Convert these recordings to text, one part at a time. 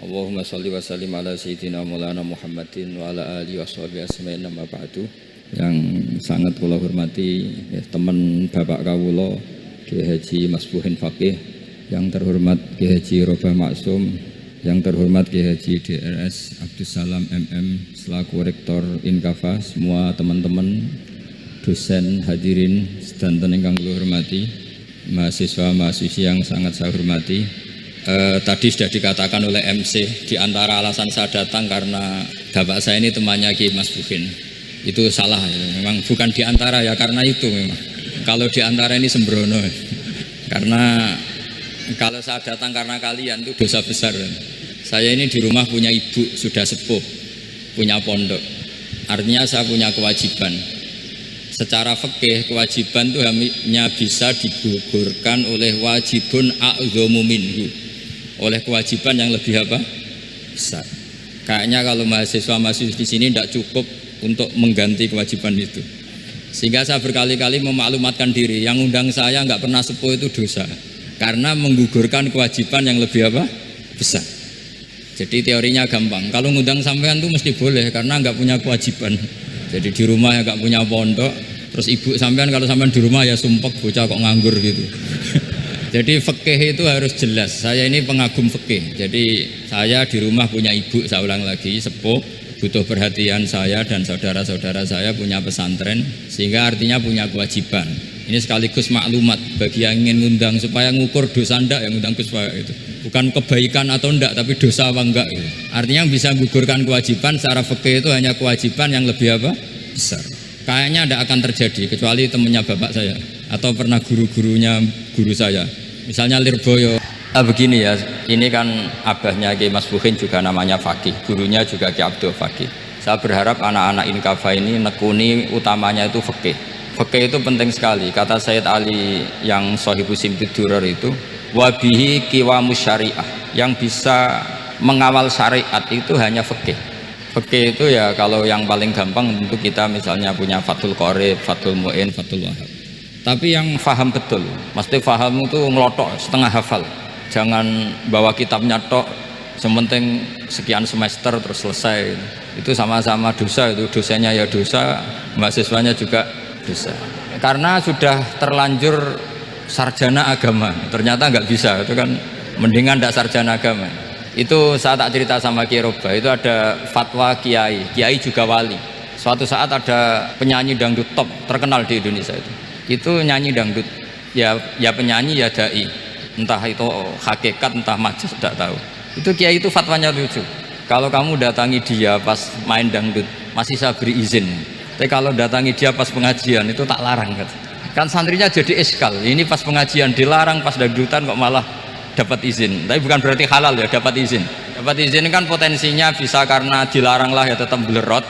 Allahumma sholli wa sallim ala sayyidina Maulana Muhammadin wa ala alihi wa sahbihi asma'in nama ba'du. Yang sangat kula hormati teman Bapak kawula Kiai Haji Masbuhin Faqih, yang terhormat Kiai Haji Robah Maksum, yang terhormat Kiai Haji DRS Abdussalam MM selaku Rektor Inkafa, semua teman-teman dosen hadirin sedanten ingkang kula hormati, mahasiswa-mahasiswi yang sangat saya hormati. Tadi sudah dikatakan oleh MC, di antara alasan saya datang karena bapak saya ini temannya Kiai Masbuhin. Itu salah ya. Memang bukan di antara ya, karena itu memang. Kalau di antara ini sembrono. Karena kalau saya datang karena kalian itu dosa besar. Saya ini di rumah punya ibu sudah sepuh, punya pondok. Artinya saya punya kewajiban. Secara fikih kewajiban itu hanya bisa digugurkan oleh wajibun a'dhamu minhu, oleh kewajiban yang lebih apa? Besar. Kayaknya kalau mahasiswa-mahasiswa di sini tidak cukup untuk mengganti kewajiban itu. Sehingga saya berkali-kali memaklumatkan diri, yang undang saya nggak pernah sepuh itu dosa, karena menggugurkan kewajiban yang lebih apa? Besar. Jadi teorinya gampang. Kalau ngundang sampean itu mesti boleh karena nggak punya kewajiban. Jadi di rumah ya nggak punya pondok, terus ibu sampean kalau sampean di rumah ya sumpek bocah kok nganggur gitu. Jadi fikih itu harus jelas. Saya ini pengagum fikih. Jadi saya di rumah punya ibu, saya ulang lagi, sepuh, butuh perhatian saya dan saudara-saudara saya punya pesantren, sehingga artinya punya kewajiban. Ini sekaligus maklumat bagi yang ingin ngundang supaya ngukur dosa ndak yang ngundang Gus itu. Bukan kebaikan atau ndak, tapi dosa apa enggak gitu. Artinya yang bisa menggugurkan kewajiban secara fikih itu hanya kewajiban yang lebih apa? Besar. Kayaknya tidak akan terjadi kecuali temannya bapak saya atau pernah guru-gurunya guru saya. Misalnya Lirboyo. Begini ya, ini kan abahnya Kiai Masbuhin juga namanya Faqih, gurunya juga Kiai Abdul Faqih. Saya berharap anak-anak Inkafa ini nekuni utamanya itu fikih. Fikih itu penting sekali. Kata Sayyid Ali yang Shahibu Simtid Durar itu, wabihi kiwamus syariah, yang bisa mengawal syariat itu hanya fikih. Fikih itu ya kalau yang paling gampang tentu kita misalnya punya Fathul Qorib, Fathul Mu'in, Fathul Wahab. Tapi yang faham betul, mesti faham itu ngelotok setengah hafal. Jangan bawa kitabnya tok, sementing sekian semester terus selesai. Itu sama-sama dosa, itu dosanya ya dosa, mahasiswanya juga dosa. Karena sudah terlanjur sarjana agama, ternyata nggak bisa, itu kan mendingan ndak sarjana agama. Itu saya tak cerita sama Kiai Roba, itu ada fatwa kiai juga wali. Suatu saat ada penyanyi dangdut top terkenal di Indonesia itu nyanyi dangdut, ya penyanyi ya dai, entah itu hakikat entah majas tidak tahu. Itu kiai itu fatwanya lucu. Kalau kamu datangi dia pas main dangdut masih saya beri izin, tapi kalau datangi dia pas pengajian itu tak larang kan santrinya jadi eskal. Ini pas pengajian dilarang, pas dangdutan kok malah dapat izin. Tapi bukan berarti halal ya, dapat izin. Dapat izin kan potensinya bisa karena dilarang lah ya tetap belerot.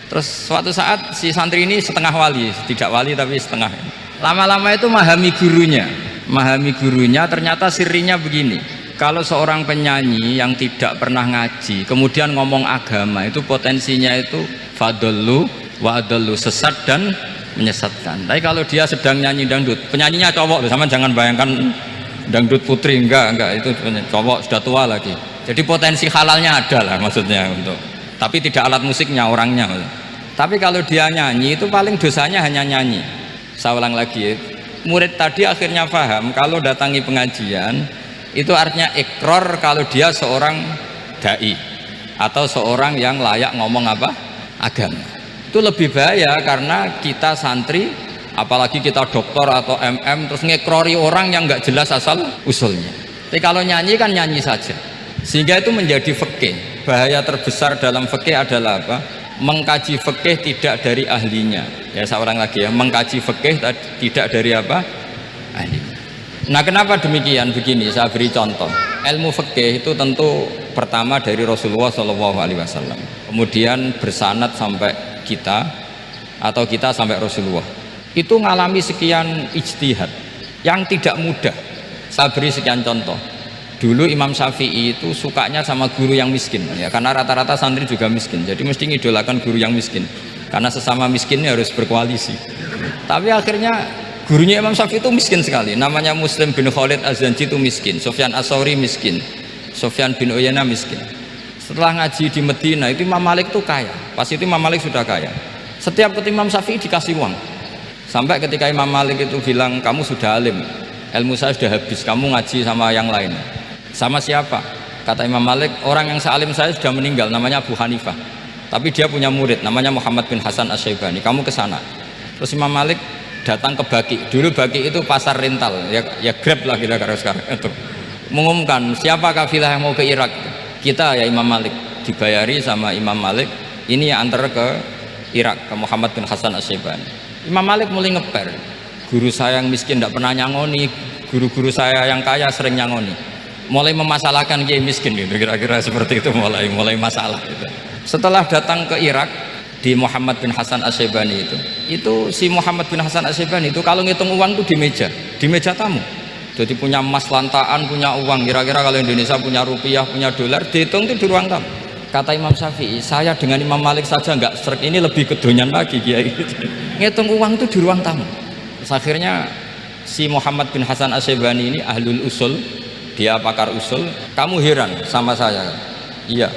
Terus suatu saat si santri ini setengah wali, tidak wali tapi setengah. Lama-lama itu memahami gurunya, ternyata sirinya begini. Kalau seorang penyanyi yang tidak pernah ngaji kemudian ngomong agama, itu potensinya itu fadallu wa adallu, sesat dan menyesatkan. Tapi kalau dia sedang nyanyi dangdut, penyanyinya cowok, sama jangan bayangkan dangdut putri, enggak, itu cowok sudah tua lagi. Jadi potensi halalnya ada lah maksudnya untuk, tapi tidak alat musiknya, orangnya. Tapi kalau dia nyanyi itu paling dosanya hanya nyanyi. Saya ulang lagi, murid tadi akhirnya paham kalau datangi pengajian itu artinya ikrar kalau dia seorang dai atau seorang yang layak ngomong apa? Agama. Itu lebih bahaya karena kita santri, apalagi kita doktor atau MM, terus ngekrori orang yang nggak jelas asal usulnya. Tapi kalau nyanyi kan nyanyi saja, sehingga itu menjadi fikih. Bahaya terbesar dalam fikih adalah apa? Mengkaji fikih tidak dari ahlinya. Ya saya ulang lagi ya, mengkaji fikih tidak dari apa? Ahlinya. Nah kenapa demikian? Begini, saya beri contoh. Ilmu fikih itu tentu pertama dari Rasulullah SAW, kemudian bersanad sampai kita atau kita sampai Rasulullah. Itu ngalami sekian ijtihad yang tidak mudah. Saya beri sekian contoh. Dulu Imam Syafi'i itu sukanya sama guru yang miskin ya, karena rata-rata santri juga miskin, jadi mesti ngidolakan guru yang miskin karena sesama miskinnya harus berkoalisi. Tapi akhirnya gurunya Imam Syafi'i itu miskin sekali, namanya Muslim bin Khalid Az-Zanji itu miskin, Sufyan As-Tsauri miskin, Sufyan bin Uyainah miskin. Setelah ngaji di Medina itu Imam Malik itu kaya. Pas itu Imam Malik sudah kaya. Setiap ketemu Imam Syafi'i dikasih uang. Sampai ketika Imam Malik itu bilang, kamu sudah alim, ilmu saya sudah habis, kamu ngaji sama yang lain. Sama siapa? Kata Imam Malik, orang yang sealim saya sudah meninggal, namanya Abu Hanifah. Tapi dia punya murid, namanya Muhammad bin Hasan Asy-Syaibani. Kamu ke sana. Terus Imam Malik datang ke Baki. Dulu Baki itu pasar rental, ya Grab lah kira-kira sekarang. Itu mengumumkan siapa kafilah yang mau ke Irak. Kita ya Imam Malik, dibayari sama Imam Malik. Ini yang antar ke Irak, ke Muhammad bin Hasan Asy-Syaibani. Imam Malik mulai ngeper. Guru saya yang miskin tidak pernah nyangoni, guru-guru saya yang kaya sering nyangoni. Mulai memasalahkan kiai miskin gitu, kira-kira seperti itu, mulai masalah gitu. Setelah datang ke Irak di Muhammad bin Hasan Asy-Syaibani itu si Muhammad bin Hasan Asy-Syaibani itu kalau ngitung uang itu di meja tamu. Jadi punya emas lantaan, punya uang, kira-kira kalau Indonesia punya rupiah, punya dolar, dihitung itu di ruang tamu. Kata Imam Syafi'i, saya dengan Imam Malik saja nggak serak, ini lebih kedonyan lagi kiai. Ngitung uang itu di ruang tamu. Terus akhirnya si Muhammad bin Hasan Asy-Syaibani ini ahlul usul, dia pakar usul. Kamu heran sama saya? Iya,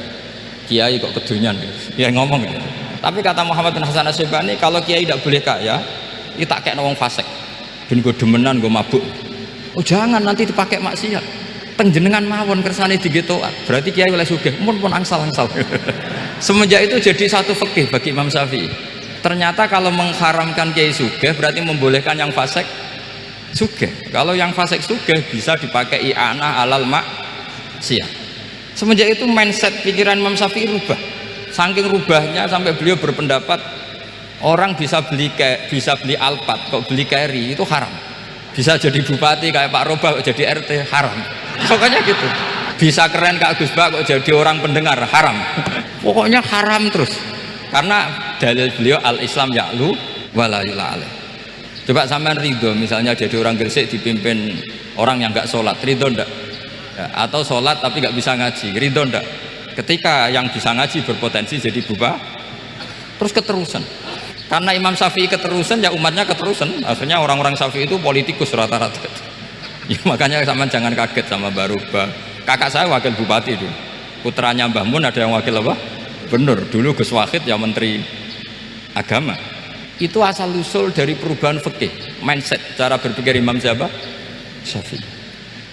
kiai kok kedonyan? Dia ngomong gitu. Tapi kata Muhammad bin Hasan Asy-Syaibani, kalau kiai tidak boleh kaya, itu tak kayak wong fasik, ben gue demenan, gue mabuk. Oh jangan, nanti dipakai maksiat. Penjenengan mawon kersane digetokan, berarti kiai oleh sugih, pun angsal-angsal. Semenjak itu jadi satu fikih bagi Imam Syafi'i. Ternyata kalau mengharamkan kiai sugih berarti membolehkan yang fasik sugih. Kalau yang fasik sugih bisa dipakai i'anah alal maksiat. Semenjak itu mindset pikiran Imam Syafi'i rubah. Saking rubahnya sampai beliau berpendapat orang bisa beli Alphard kok beli carry itu haram. Bisa jadi bupati kayak Pak Roba kok jadi RT haram. Pokoknya gitu. Bisa keren Kak Gus Bak kok jadi orang pendengar haram. Pokoknya haram terus. Karena dalil beliau al-Islam ya'lu wala yula alaih. Coba sampean ridho misalnya jadi orang Gresik dipimpin orang yang nggak sholat, ridho ndak? Ya, atau sholat tapi nggak bisa ngaji, ridho ndak? Ketika yang bisa ngaji berpotensi jadi bupati, terus keterusan. Karena Imam Syafi'i keterusan ya umatnya keterusan. Akhirnya orang-orang Syafi'i itu politikus rata-rata. Ya, makanya sama jangan kaget sama Barubah. Kakak saya wakil bupati itu, putranya Mbah Mun ada yang wakil apa? Bener, dulu Gus Wahid ya menteri agama. Itu asal usul dari perubahan fikih, mindset, cara berpikir Imam siapa? Syafi'i.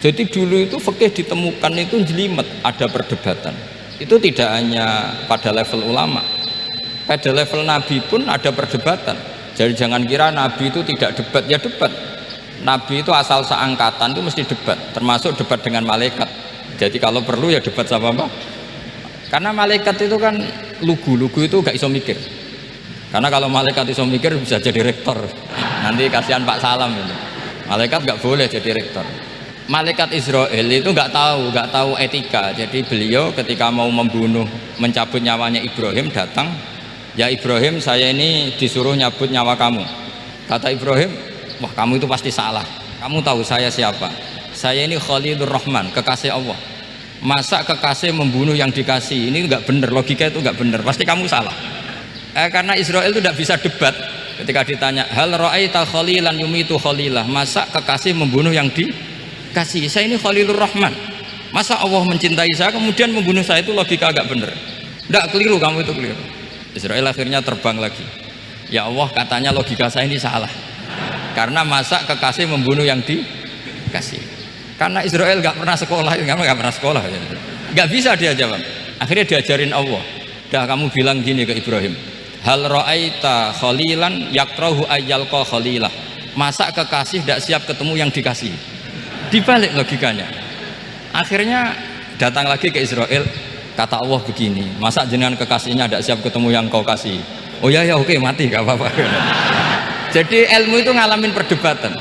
Jadi dulu itu fikih ditemukan itu jelimet, ada perdebatan. Itu tidak hanya pada level ulama, pada level Nabi pun ada perdebatan. Jadi jangan kira Nabi itu tidak debat, ya debat. Nabi itu asal seangkatan itu mesti debat, termasuk debat dengan malaikat. Jadi kalau perlu ya debat sama apa? Karena malaikat itu kan lugu itu gak iso mikir. Karena kalau malaikat iso mikir bisa jadi rektor. Nanti kasihan Pak Salam itu. Malaikat gak boleh jadi rektor. Malaikat Israel itu gak tahu etika. Jadi beliau ketika mau membunuh, mencabut nyawanya Ibrahim datang, ya Ibrahim saya ini disuruh nyabut nyawa kamu. Kata Ibrahim, wah kamu itu pasti salah. Kamu tahu saya siapa? Saya ini Khalilur Rahman, kekasih Allah. Masa kekasih membunuh yang dikasih? Ini enggak benar, logika itu enggak benar. Pasti kamu salah. Karena Israel itu tidak bisa debat. Ketika ditanya, hal ra'aita khalilan yumitu khalilah? Masa kekasih membunuh yang dikasih? Saya ini Khalilur Rahman. Masa Allah mencintai saya kemudian membunuh saya? Itu logika agak benar. Enggak, keliru, kamu itu keliru. Israel akhirnya terbang lagi. Ya Allah, katanya logika saya ini salah. Karena masa kekasih membunuh yang dikasih? Karena Israel nggak pernah sekolah, nggak pernah sekolah, nggak bisa dia jawab. Akhirnya diajarin Allah. Dah kamu bilang gini ke Ibrahim, hal ra'aita khalilan yakrahu ayyalqa khalilah. Masa kekasih tidak siap ketemu yang dikasih? Dibalik logikanya. Akhirnya datang lagi ke Israel, kata Allah begini, masa jenengan kekasihnya tidak siap ketemu yang kau kasih? Oh ya oke, mati gak apa-apa. Jadi ilmu itu ngalamin perdebatan.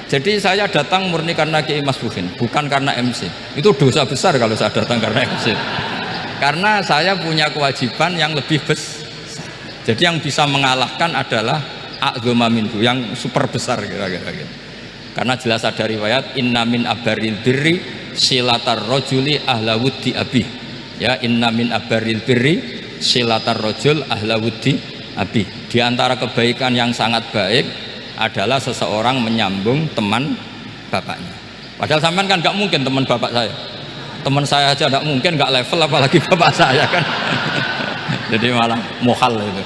Jadi saya datang murni karena Kiai Masbuhin, bukan karena MC. Itu dosa besar kalau saya datang karena MC. Karena saya punya kewajiban yang lebih besar. Jadi yang bisa mengalahkan adalah a'dzama minhu, yang super besar kira-kira gitu. Karena jelas ada riwayat inna min abaril birri silatar rajuli ahla wuddi abi. Ya, inna min abaril birri silatar rajul ahla wuddi abi. Di antara kebaikan yang sangat baik adalah seseorang menyambung teman bapaknya. Padahal sampean kan gak mungkin teman bapak saya. teman saya aja tidak mungkin, nggak level apalagi bapak saya kan. Jadi malah mohal itu.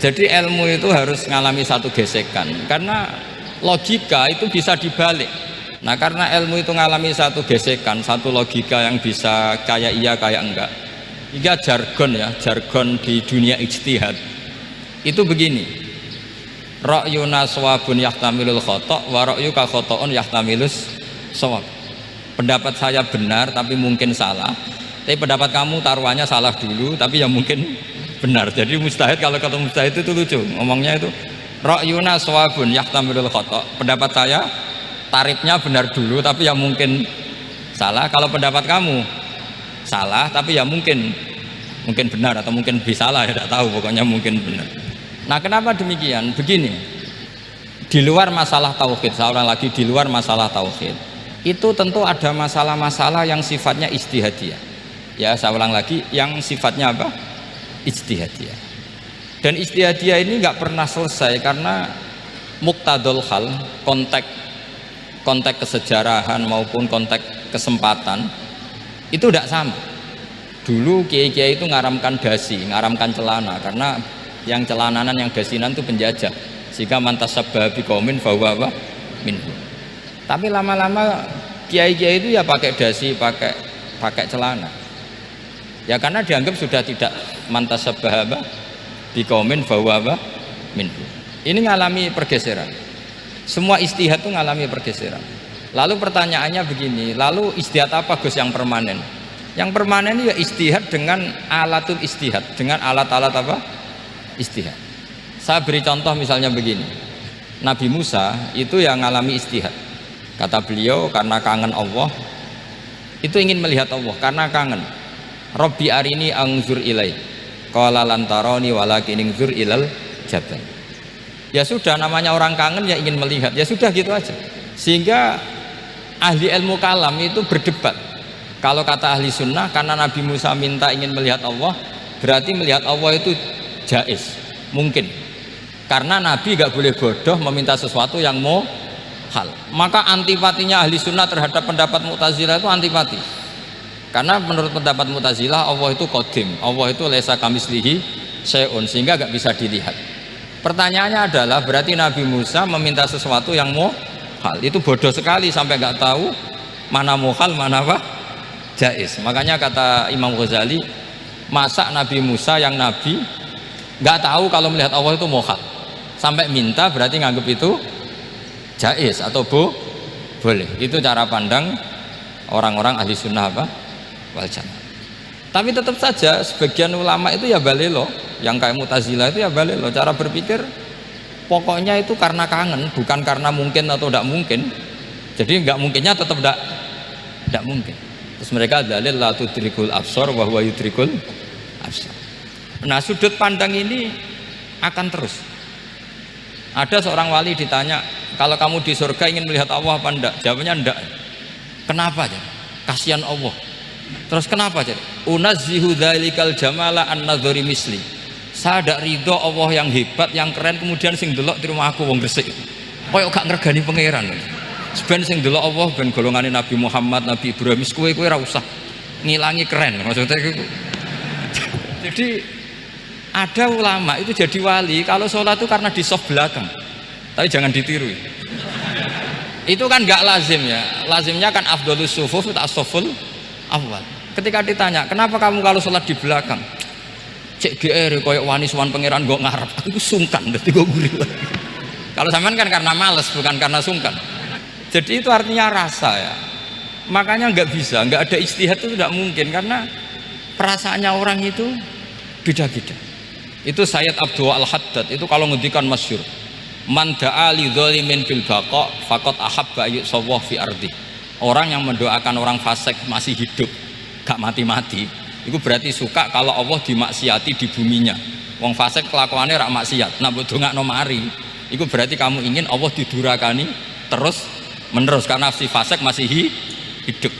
Jadi ilmu itu harus mengalami satu gesekan, karena logika itu bisa dibalik. Nah karena ilmu itu mengalami satu gesekan, satu logika yang bisa kayak iya kayak enggak. Hingga jargon ya, jargon di dunia ijtihad itu begini, ra'yuna shawabun yahtamilul khata' wa ra'yuka khata'un yahtamilus shawab. Pendapat saya benar tapi mungkin salah, tapi pendapat kamu taruhannya salah dulu tapi ya mungkin benar. Jadi mustahid, kalau ketemu mustahid itu lucu ngomongnya itu, ra'yuna shawabun yahtamilul khata', pendapat saya tarifnya benar dulu tapi ya mungkin salah. Kalau pendapat kamu salah tapi ya mungkin benar atau mungkin bisa salah, ya tidak tahu, pokoknya mungkin benar. Nah kenapa demikian? Begini, di luar masalah tauhid, seorang lagi di luar masalah tauhid itu tentu ada masalah-masalah yang sifatnya ijtihadiyah. Ya saya ulang lagi, yang sifatnya apa? Ijtihadiyah. Dan ijtihadiyah ini nggak pernah selesai karena muqtadul hal, konteks kesejarahan maupun konteks kesempatan itu tidak sama. Dulu kiai-kiai itu ngaramkan dasi, ngaramkan celana, karena yang celananan yang dasinan itu penjajah, sehingga mantasabbaha biqaumin fahuwa minhum. Tapi lama-lama kiai-kiai itu ya pakai dasi, pakai celana. Ya karena dianggap sudah tidak mantasabbaha biqaumin fahuwa minhum. Ini ngalami pergeseran. Semua ijtihad itu ngalami pergeseran. Lalu pertanyaannya begini, lalu ijtihad apa Gus yang permanen? Yang permanen ya ijtihad dengan alatul ijtihad, dengan alat-alat apa? Ijtihad. Saya beri contoh misalnya begini, Nabi Musa itu yang ngalami ijtihad. Kata beliau karena kangen Allah, itu ingin melihat Allah karena kangen. Rabbi arini anzur ilai, qala lan tarani walakin anzur ilal jabal. Ya sudah, namanya orang kangen ya ingin melihat, ya sudah gitu aja. Sehingga ahli ilmu kalam itu berdebat. Kalau kata ahli sunnah, karena Nabi Musa minta ingin melihat Allah, berarti melihat Allah itu jaiz, mungkin. Karena Nabi gak boleh bodoh meminta sesuatu yang mohal. Maka antipatinya ahli sunnah terhadap pendapat Mu'tazilah itu antipati. Karena menurut pendapat Mu'tazilah Allah itu qadim, Allah itu laisa kamislihi syai'un, sehingga gak bisa dilihat. Pertanyaannya adalah berarti Nabi Musa meminta sesuatu yang mohal, itu bodoh sekali sampai gak tahu mana mohal mana apa jaiz. Makanya kata Imam Ghazali, masa Nabi Musa yang Nabi nggak tahu kalau melihat Allah itu mohal, sampai minta berarti nganggep itu jaiz atau boleh. Itu cara pandang orang-orang ahli sunnah apa wal jamaah. Tapi tetap saja sebagian ulama itu ya balelo, yang kayak Mu'tazilah itu ya balelo, cara berpikir pokoknya itu karena kangen, bukan karena mungkin atau tidak mungkin. Jadi nggak mungkinnya tetap tidak mungkin. Terus mereka dalil la tudrikul absar wa huwa yudrikul absar. Nah sudut pandang ini akan terus. Ada seorang wali ditanya, kalau kamu di surga ingin melihat Allah apa enggak? Jawabnya enggak. Kenapa? Kasihan Allah. Terus kenapa? Unazzihu dzalikal jamala an nadzari misli. Saya tidak ridho Allah yang hebat, yang keren, kemudian sing delok di rumah aku wong gresik. Koyo gak ngregani pangeran. Sebenarnya sing delok Allah ben golongane Nabi Muhammad, Nabi Ibrahim, kowe ora usah ngilangi keren, maksudnya gitu. Jadi ada ulama itu jadi wali kalau sholat itu karena di soft belakang, tapi jangan ditiru. Itu kan nggak lazim ya, lazimnya kan afdhalus sufuf as-saful awal. Ketika ditanya kenapa kamu kalau sholat di belakang, cek GR koyok wani suwan pangeran gue ngarep, aku sungkan, jadi gue gurih. Kalau sampean kan karena males, bukan karena sungkan. Jadi itu artinya rasa ya. Makanya nggak bisa, nggak ada ijtihad itu tidak mungkin, karena perasaannya orang itu beda-beda. Itu Sayyid Abdul Al-Haddad itu kalau ngendikan masyhur, man da'a li dzalimin bil baqa faqad ahabba yu'sawwa fi ardi. Orang yang mendoakan orang fasik masih hidup, gak mati-mati, itu berarti suka kalau Allah dimaksiati di buminya. Wong fasik kelakuannya rak maksiat, nak mbok dongakno mari, itu berarti kamu ingin Allah didurakani terus menerus karena si fasik masih hidup.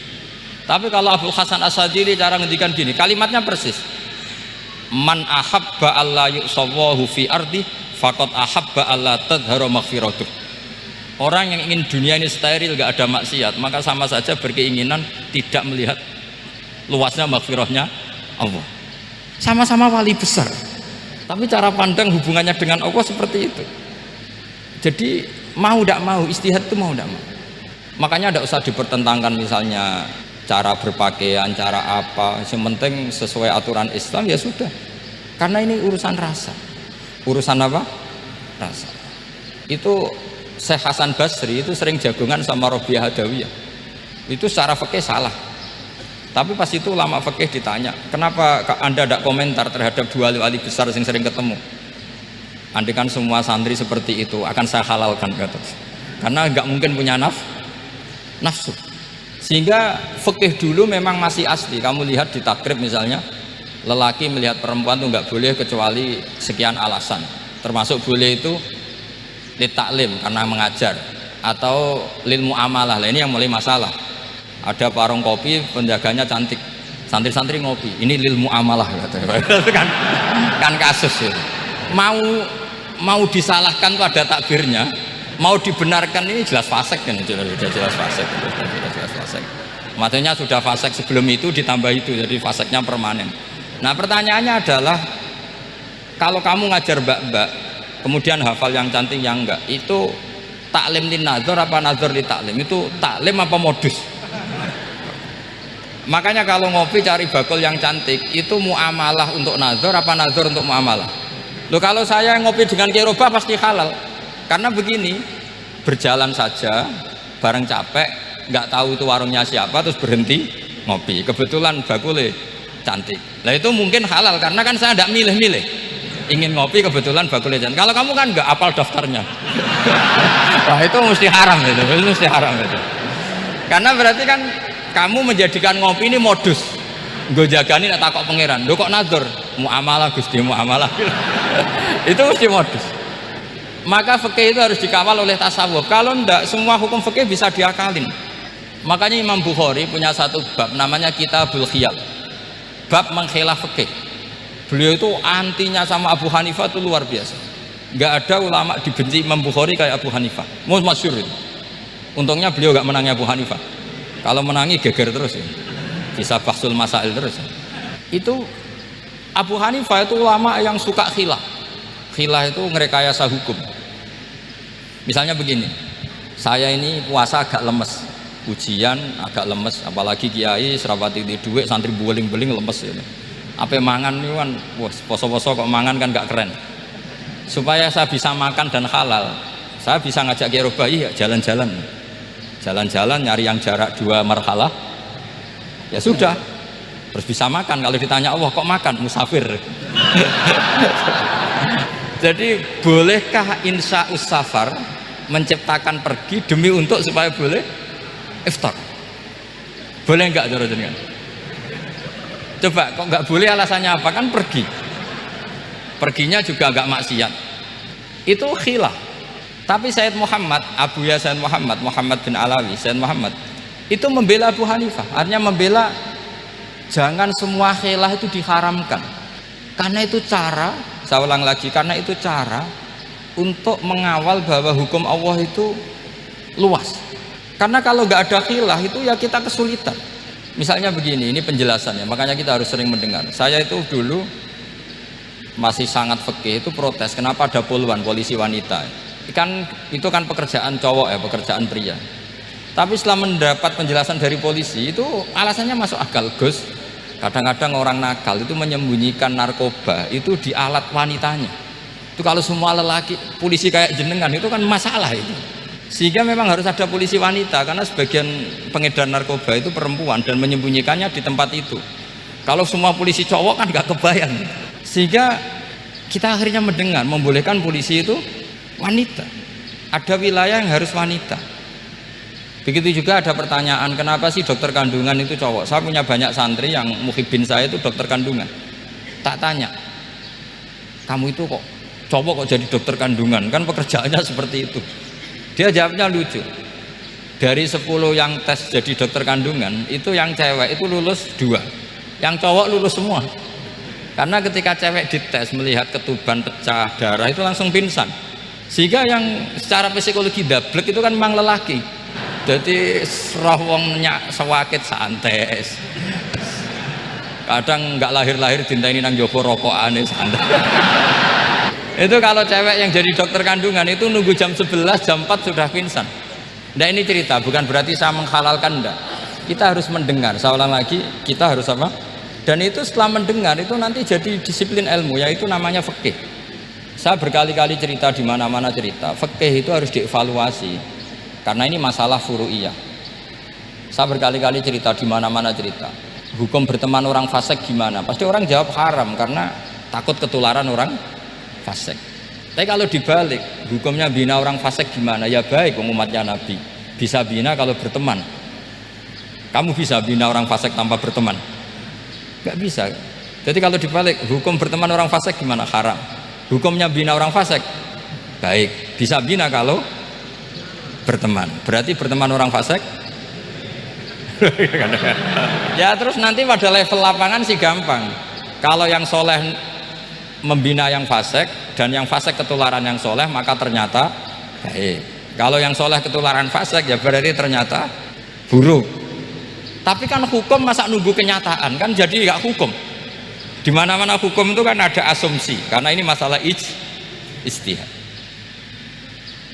Tapi kalau Abdul Hasan As-Sadili cara ngendikan gini, kalimatnya persis, man ahabba alla yu'sawwahu fi ardi faqad ahabba alla tadhara maghfiratuh. Orang yang ingin dunia ini steril, gak ada maksiat, maka sama saja berkeinginan tidak melihat luasnya maghfirahnya Allah. Sama-sama wali besar, tapi cara pandang hubungannya dengan Allah seperti itu. Jadi mau tidak mau, istihad itu mau tidak mau. Makanya tidak usah dipertentangkan misalnya cara berpakaian, cara apa, yang penting sesuai aturan Islam ya sudah. Karena ini urusan rasa. Urusan apa? Rasa. Itu Syekh Hasan Basri itu sering jagongan sama Robiah Hadawiyah. Itu secara fikih salah. Tapi pas itu ulama fikih ditanya, kenapa Anda tidak komentar terhadap dua wali besar yang sering ketemu? Andai kan semua santri seperti itu akan saya halalkan, kata. Karena nggak mungkin punya nafsu. Sehingga fikih dulu memang masih asli. Kamu lihat di takrib misalnya, lelaki melihat perempuan itu nggak boleh kecuali sekian alasan. Termasuk boleh itu litaklim karena mengajar, atau lil muamalah. Ini yang mulai masalah. Ada warung kopi, penjaganya cantik, santri-santri ngopi, ini lil muamalah kan kasus ya. Mau disalahkan tuh ada takbirnya, mau dibenarkan ini jelas fasik kan, jelas fasik. Maksudnya sudah fasik sebelum itu ditambah itu, jadi fasiknya permanen. Nah pertanyaannya adalah, kalau kamu ngajar mbak-mbak kemudian hafal yang cantik yang enggak, itu taklim lin nazar apa nazar li taklim? Itu taklim apa modus? Makanya kalau ngopi cari bakul yang cantik, itu muamalah untuk nazar apa nazar untuk muamalah? Loh, kalau saya ngopi dengan kiroba pasti halal. Karena begini, berjalan saja bareng capek, nggak tahu itu warungnya siapa, terus berhenti ngopi, kebetulan bakulnya cantik. Nah itu mungkin halal karena kan saya tidak milih-milih, ingin ngopi kebetulan bakulnya cantik. Kalau kamu kan nggak apal daftarnya. Wah itu mesti haram itu mesti haram itu. Karena berarti kan kamu menjadikan ngopi ini modus. Gue jagani nak takok pangeran. Lo kok nazar? Muamalah Gusti, muamalah. Itu mesti modus. Maka fikih itu harus dikawal oleh tasawuf. Kalau ndak, semua hukum fikih bisa diakalin. Makanya Imam Bukhari punya satu bab namanya Kitabul Khiyal. Bab mengkhilaf fikih. Beliau itu antinya sama Abu Hanifah itu luar biasa. Nggak ada ulama dibenci Imam Bukhari kayak Abu Hanifah. Masyhur itu. Untungnya beliau nggak menangi Abu Hanifah. Kalau menangi geger terus ya. Bisa bahsul masail terus ya. Itu Abu Hanifah itu ulama yang suka khilah. Khilah itu ngerekayasa hukum. Misalnya begini, saya ini puasa agak lemes, ujian agak lemes, apalagi kiai serapati di duit, santri beling-beling lemes ya. Apa mangan ini kan, poso-poso kok mangan kan gak keren. Supaya saya bisa makan dan halal, saya bisa ngajak kiai Robai ya jalan-jalan. Jalan-jalan nyari yang jarak 2 marhalah, ya sudah, terus bisa makan. Kalau ditanya Allah kok makan, musafir. Jadi bolehkah insya'us safar menciptakan pergi demi untuk supaya boleh iftar? Boleh enggak cara jenengan? Coba kok enggak boleh, alasannya apa? Kan pergi, perginya juga enggak maksiat, itu khilaf. Tapi Sayyid Muhammad, Abu Ya Sayyid Muhammad bin Alawi, Sayyid Muhammad itu membela Abu Hanifah. Artinya membela jangan semua khilaf itu diharamkan. Karena itu cara, saya ulang lagi, karena itu cara untuk mengawal bahwa hukum Allah itu luas. Karena kalau nggak ada khilaf itu ya kita kesulitan. Misalnya begini, ini penjelasannya, makanya kita harus sering mendengar. Saya itu dulu masih sangat fikih itu protes, kenapa ada poluan polisi wanita? Itu kan pekerjaan cowok ya, pekerjaan pria. Tapi setelah mendapat penjelasan dari polisi itu alasannya masuk akal, Gus. Kadang-kadang orang nakal itu menyembunyikan narkoba itu di alat wanitanya. Itu kalau semua lelaki polisi kayak jenengan itu kan masalah itu. Sehingga memang harus ada polisi wanita karena sebagian pengedar narkoba itu perempuan dan menyembunyikannya di tempat itu. Kalau semua polisi cowok kan nggak kebayang. Sehingga kita akhirnya mendengar membolehkan polisi itu wanita. Ada wilayah yang harus wanita. Begitu juga ada pertanyaan, kenapa sih dokter kandungan itu cowok? Saya punya banyak santri yang muhibin saya itu dokter kandungan. Tak tanya, kamu itu kok cowok kok jadi dokter kandungan? Kan pekerjaannya seperti itu. Dia jawabnya lucu. Dari 10 yang tes jadi dokter kandungan, itu yang cewek itu lulus 2, yang cowok lulus semua. Karena ketika cewek dites melihat ketuban pecah darah itu langsung pingsan. Sehingga yang secara psikologi dablek itu kan memang lelaki. Jadi roh wong nyak sewakit santes. Kadang nggak lahir-lahir dinteni nang jopo rokokane santai. Itu kalau cewek yang jadi dokter kandungan itu nunggu jam 11, jam 4 sudah pingsan. Nah ini cerita, bukan berarti saya menghalalkan, enggak. Kita harus mendengar, saya ulang lagi, kita harus apa? Dan itu setelah mendengar itu nanti jadi disiplin ilmu, yaitu namanya fikih. Saya berkali-kali cerita di mana-mana cerita, fikih itu harus dievaluasi karena ini masalah furu'iyah. Saya berkali-kali cerita di mana-mana cerita, hukum berteman orang fasik gimana? Pasti orang jawab haram karena takut ketularan orang fasik. Tapi kalau dibalik, hukumnya bina orang fasik gimana? Ya baik, umatnya Nabi bisa bina kalau berteman. Kamu bisa bina orang fasik tanpa berteman? Gak bisa. Jadi kalau dibalik, hukum berteman orang fasik gimana? Haram. Hukumnya bina orang fasik baik, bisa bina kalau berteman. Berarti berteman orang fasik ya terus nanti pada level lapangan sih gampang. Kalau yang soleh membina yang fasik dan yang fasik ketularan yang soleh, maka ternyata baik. Kalau yang soleh ketularan fasik ya berarti ternyata buruk. Tapi kan hukum masa nunggu kenyataan, kan jadi nggak hukum. Di mana-mana hukum itu kan ada asumsi, karena ini masalah ijtihad.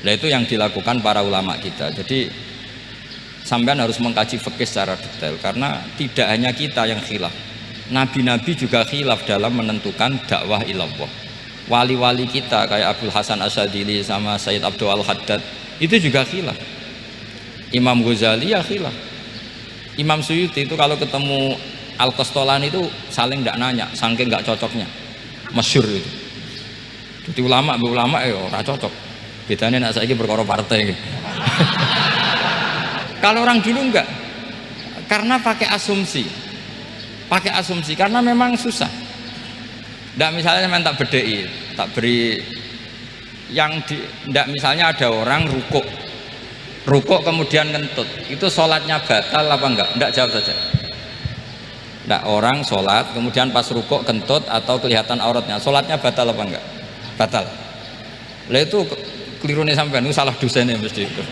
Nah itu yang dilakukan para ulama kita. Jadi sampean harus mengkaji fikih secara detail, karena tidak hanya kita yang khilaf, nabi-nabi juga khilaf dalam menentukan dakwah ilallah. Wali-wali kita kayak Abdul Hasan Asyadili sama Sayyid Abdul Al-Haddad itu juga khilaf. Imam Ghazali ya khilaf. Imam Suyuti itu kalau ketemu Al-Qastolani itu saling tidak nanya, saking nggak cocoknya, masyhur itu. Jadi ulama ya ora cocok. Bedanya nak saiki perkara partai. Kalau orang dulu enggak, karena pakai asumsi, karena memang susah. Nggak misalnya tak bedai, tak beri yang nggak misalnya ada orang rukuk kemudian ngentut, itu sholatnya batal apa enggak? Enggak, jawab saja. Enggak, orang sholat kemudian pas rukuk kentut atau kelihatan auratnya, sholatnya batal apa enggak? Batal. Lah itu keliru nih sampean, itu salah dosennya mesti itu.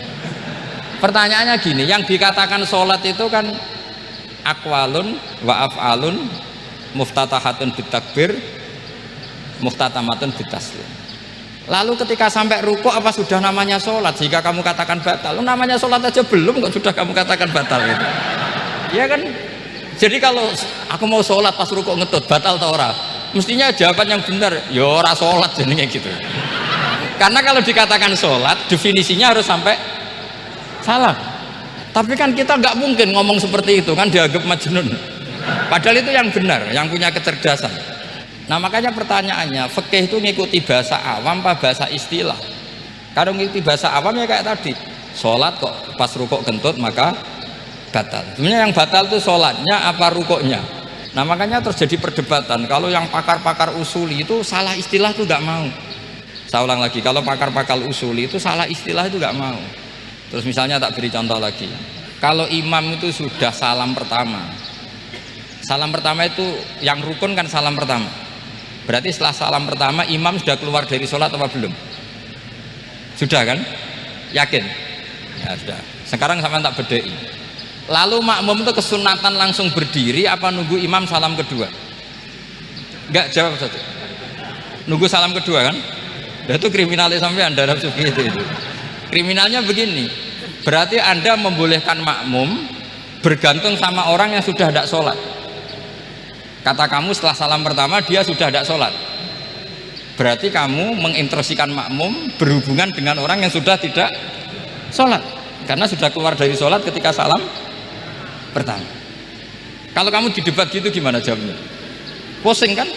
Pertanyaannya gini, yang dikatakan sholat itu kan aqwalun wa af'alun muftatahatun bitakbir muftatamatun bitaslim. Lalu ketika sampai rukuk apa sudah namanya sholat? Jika kamu katakan batal, namanya sholat aja belum kok sudah kamu katakan batal itu. Ya kan? Jadi kalau aku mau sholat pas rukuk ngetut, batal atau ora? Mestinya jawaban yang benar, ya ora sholat jadinya gitu. Karena kalau dikatakan sholat, definisinya harus sampai salah. Tapi kan kita nggak mungkin ngomong seperti itu, kan dianggap majnun. Padahal itu yang benar, yang punya kecerdasan. Nah makanya pertanyaannya, fikih itu ngikuti bahasa awam apa bahasa istilah? Kalau ngikuti bahasa awam ya kayak tadi, sholat kok pas rukuk kentut maka batal. Sebenarnya yang batal itu sholatnya apa rukuknya? Nah makanya terjadi perdebatan. Kalau yang pakar-pakar usuli itu salah istilah itu nggak mau. Saya ulang lagi, kalau pakar-pakar usuli itu salah istilah itu nggak mau. Terus misalnya tak beri contoh lagi, kalau imam itu sudah salam pertama itu yang rukun kan salam pertama. Berarti setelah salam pertama imam sudah keluar dari sholat apa belum? Sudah kan? Yakin? Ya sudah. Sekarang sama tak bedai. Lalu makmum itu kesunatan langsung berdiri apa nunggu imam salam kedua? Enggak, jawab saja. Nunggu salam kedua kan? Dan itu kriminalnya sampai dalam sufi itu. Kriminalnya begini. Berarti Anda membolehkan makmum bergantung sama orang yang sudah tidak sholat. Kata kamu setelah salam pertama dia sudah tidak sholat, berarti kamu menginstruksikan makmum berhubungan dengan orang yang sudah tidak sholat karena sudah keluar dari sholat ketika salam pertama. Kalau kamu didebat gitu gimana jawabnya? Pusing kan?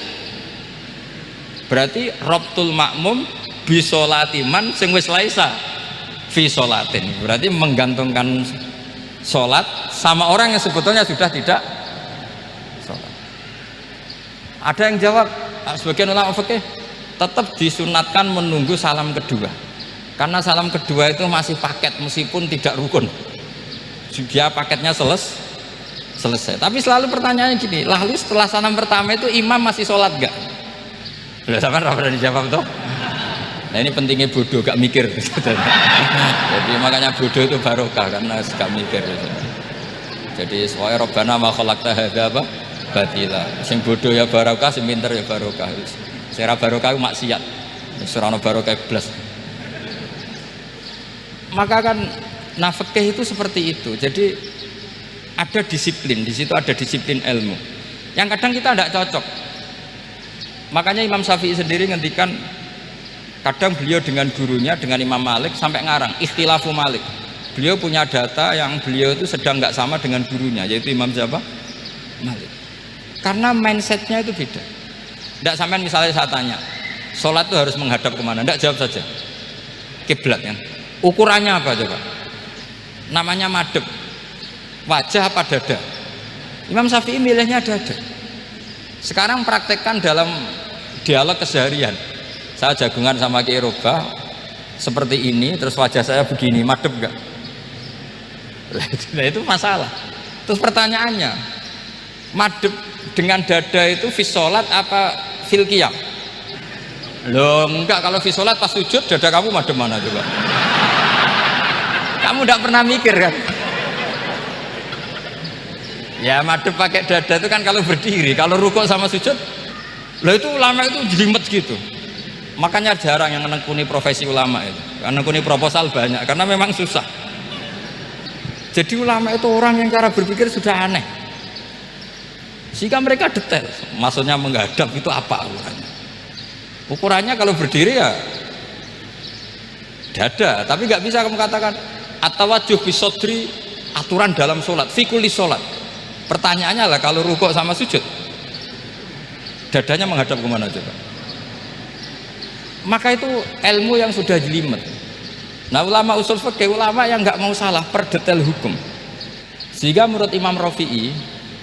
Berarti robtul makmum bisolatiman sing wis laisa fi sholatin, berarti menggantungkan sholat sama orang yang sebetulnya sudah tidak sholat. Ada yang jawab, sebagian ulama fikih tetap disunatkan menunggu salam kedua karena salam kedua itu masih paket meskipun tidak rukun, dia paketnya selesai. Tapi selalu pertanyaannya gini, lalu setelah salam pertama itu imam masih sholat gak? Udah sampai pernah dijawab toh? Nah ini pentingnya bodoh, gak mikir. Jadi makanya bodoh itu barokah karena gak mikir. Jadi soalnya Rabbana ma khalaqta hadza apa batila. Sing bodoh ya barokah, sing pinter ya barokah. Sing ora barokah ku maksiat. Wis ora ono barokah blas. Maka kan fikih itu seperti itu. Jadi ada disiplin, di situ ada disiplin ilmu. Yang kadang kita tidak cocok. Makanya Imam Syafi'i sendiri ngendikan, kadang beliau dengan gurunya, dengan Imam Malik sampai ngarang ikhtilafu Malik. Beliau punya data yang beliau itu sedang nggak sama dengan gurunya, yaitu Imam siapa? Malik. Karena mindsetnya itu beda. Tidak sampai misalnya saya tanya, sholat itu harus menghadap kemana? Tidak, jawab saja. Kiblat kan? Ukurannya apa coba? Namanya madhep. Wajah apa dada? Imam Syafi'i milihnya dada. Sekarang praktekkan dalam dialog keseharian. Saya jagungan sama Ki Roba seperti ini, terus wajah saya begini, madhep enggak? Nah, itu masalah. Terus pertanyaannya, madhep dengan dada itu fis sholat apa fil qiyam? Loh enggak, kalau fis sholat pas sujud dada kamu madhep mana coba? Kamu enggak pernah mikir kan? Ya madhep pakai dada itu kan kalau berdiri, kalau rukuk sama sujud, loh itu ulama itu jelimet gitu. Makanya jarang yang menekuni profesi ulama itu, menekuni proposal banyak, karena memang susah. Jadi ulama itu orang yang cara berpikir sudah aneh, sehingga mereka detail. Maksudnya menghadap itu apa ukurannya? Ukurannya kalau berdiri ya dada, tapi nggak bisa kamu katakan at-tawajjuh fi sodri, aturan dalam sholat, fi kulli sholat. Pertanyaannya lah, kalau rukuk sama sujud dadanya menghadap kemana coba? Maka itu ilmu yang sudah jelimet. Nah, ulama usul fikih, ulama yang nggak mau salah per detail hukum. Sehingga menurut Imam Rafi'i,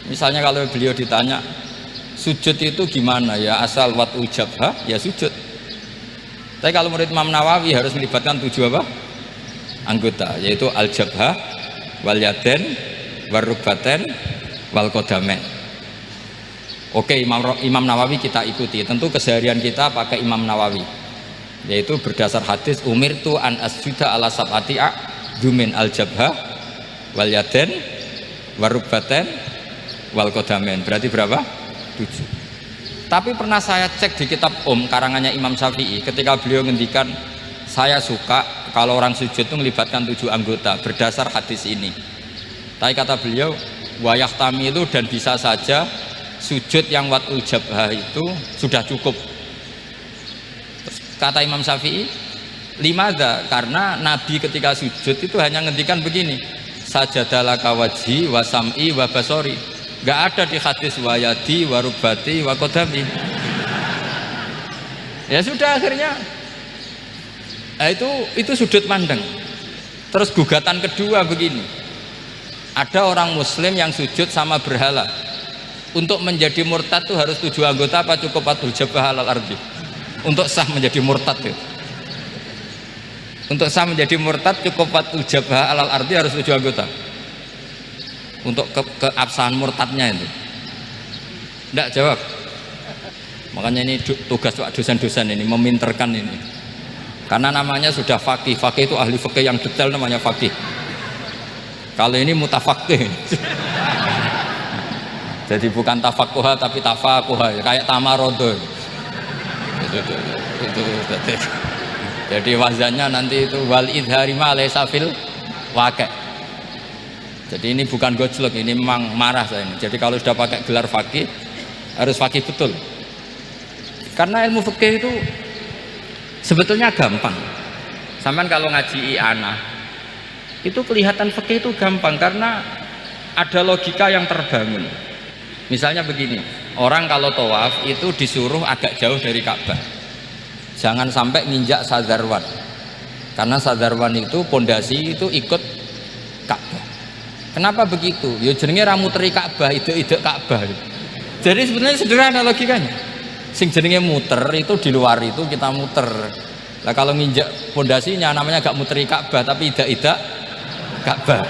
misalnya kalau beliau ditanya sujud itu gimana, ya asal wat ujabha ya sujud. Tapi kalau menurut Imam Nawawi harus melibatkan 7 apa? Anggota, yaitu al-jabha, wal yaden, warrubaten, wal qadamen. Oke, Imam Nawawi kita ikuti. Tentu keseharian kita pakai Imam Nawawi, yaitu berdasar hadis umirtu an asjuda ala sab'ati a'dzumin al-jabha wal yaden warrubaten wal qadamen. Berarti berapa? 7. Tapi pernah saya cek di kitab karangannya Imam Syafi'i, ketika beliau ngendikan saya suka kalau orang sujud itu melibatkan 7 anggota berdasar hadis ini. Tapi kata beliau wayah tamilu, dan bisa saja sujud yang watul jabhah itu sudah cukup. Terus kata Imam Syafi'i, limadha, karena Nabi ketika sujud itu hanya ngendikan begini, sajadalaka wajhi wa sam'i wa basori. Gak ada di hadis wayadi wa rubati wa qadami. Ya sudah, akhirnya nah itu sudut pandang. Terus gugatan kedua begini, ada orang muslim yang sujud sama berhala. Untuk menjadi murtad itu harus 7 anggota apa cukup watul jabhah alal ardi? Untuk sah menjadi murtad itu, untuk sah menjadi murtad cukup watul jabhah alal ardi harus 7 anggota. Untuk keabsahan murtadnya itu tidak jawab. Makanya ini tugas dosen-dosen ini meminterkan ini, karena namanya sudah faqih. Faqih itu ahli fikih yang detail, namanya faqih. Kalau ini mutafaqih. Jadi bukan tafakuha tapi tafakuha, kayak tamarodo. Jadi wazannya nanti itu wal idhari ma laysa fil waqi'. Jadi ini bukan gojlok, ini memang marah saya ini. Jadi kalau sudah pakai gelar fakih harus fakih betul. Karena ilmu fikih itu sebetulnya gampang. Sampai kalau ngaji i'anah itu kelihatan fikih itu gampang karena ada logika yang terbangun. Misalnya begini, orang kalau tawaf itu disuruh agak jauh dari Ka'bah, jangan sampai nginjak sadarwan, karena sadarwan itu pondasi itu ikut Ka'bah. Kenapa begitu? Ya jenenge ra muteri Ka'bah, ide Ka'bah. Jadi sebenarnya sederhana logikanya. Sing jenenge muter itu di luar itu kita muter. Nah kalau nginjak pondasinya namanya gak muteri Ka'bah tapi ida Ka'bah.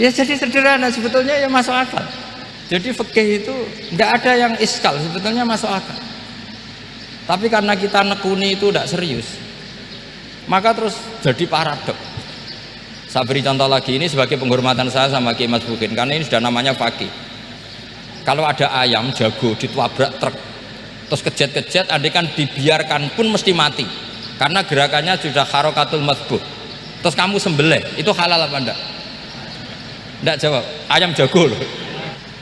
Ya jadi sederhana, sebetulnya ya masuk akal. Jadi fikih itu tidak ada yang iskal, sebetulnya masuk akal. Tapi karena kita nekuni itu tidak serius, maka terus jadi paradok. Saya beri contoh lagi, ini sebagai penghormatan saya sama Ki Mas Bukin, karena ini sudah namanya fakih. Kalau ada ayam jago ditabrak truk terus kejet-kejet, andai kan dibiarkan pun mesti mati karena gerakannya sudah harokatul madbuh. Terus kamu sembelih, itu halal apa enggak? Enggak jawab, ayam jago loh.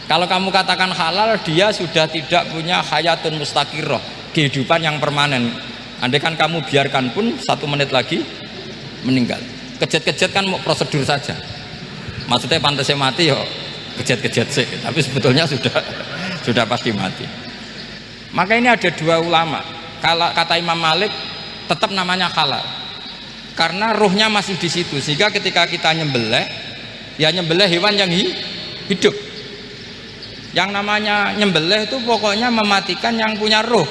Kalau kamu katakan halal, dia sudah tidak punya hayatun mustaqirroh, kehidupan yang permanen. Andai kan kamu biarkan pun 1 menit lagi meninggal. Kejet-kejet kan mau prosedur saja, maksudnya pantasnya mati yo kejet-kejet sih, tapi sebetulnya sudah pasti mati. Maka ini ada 2 ulama, kalau kata Imam Malik tetap namanya halal karena ruhnya masih di situ, sehingga ketika kita nyembelih ya nyembelih hewan yang hidup. Yang namanya nyembelih itu pokoknya mematikan yang punya ruh,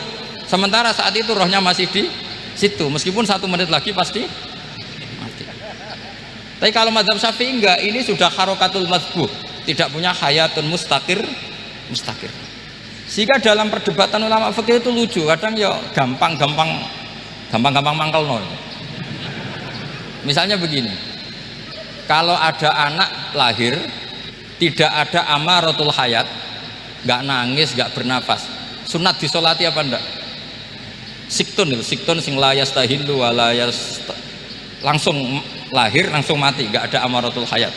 sementara saat itu rohnya masih di situ, meskipun 1 menit lagi pasti mati. Tapi kalau mazhab Syafi'i enggak, ini sudah harokatul madbuh, tidak punya hayatun mustaqir. Sehingga dalam perdebatan ulama fikih itu lucu, kadang ya gampang mangkel no. Misalnya begini, kalau ada anak lahir tidak ada amaratul hayat, nggak nangis, nggak bernafas, sunat disolati apa enggak? Siktun sing layas tahilu walayas, langsung lahir langsung mati, nggak ada amaratul hayat.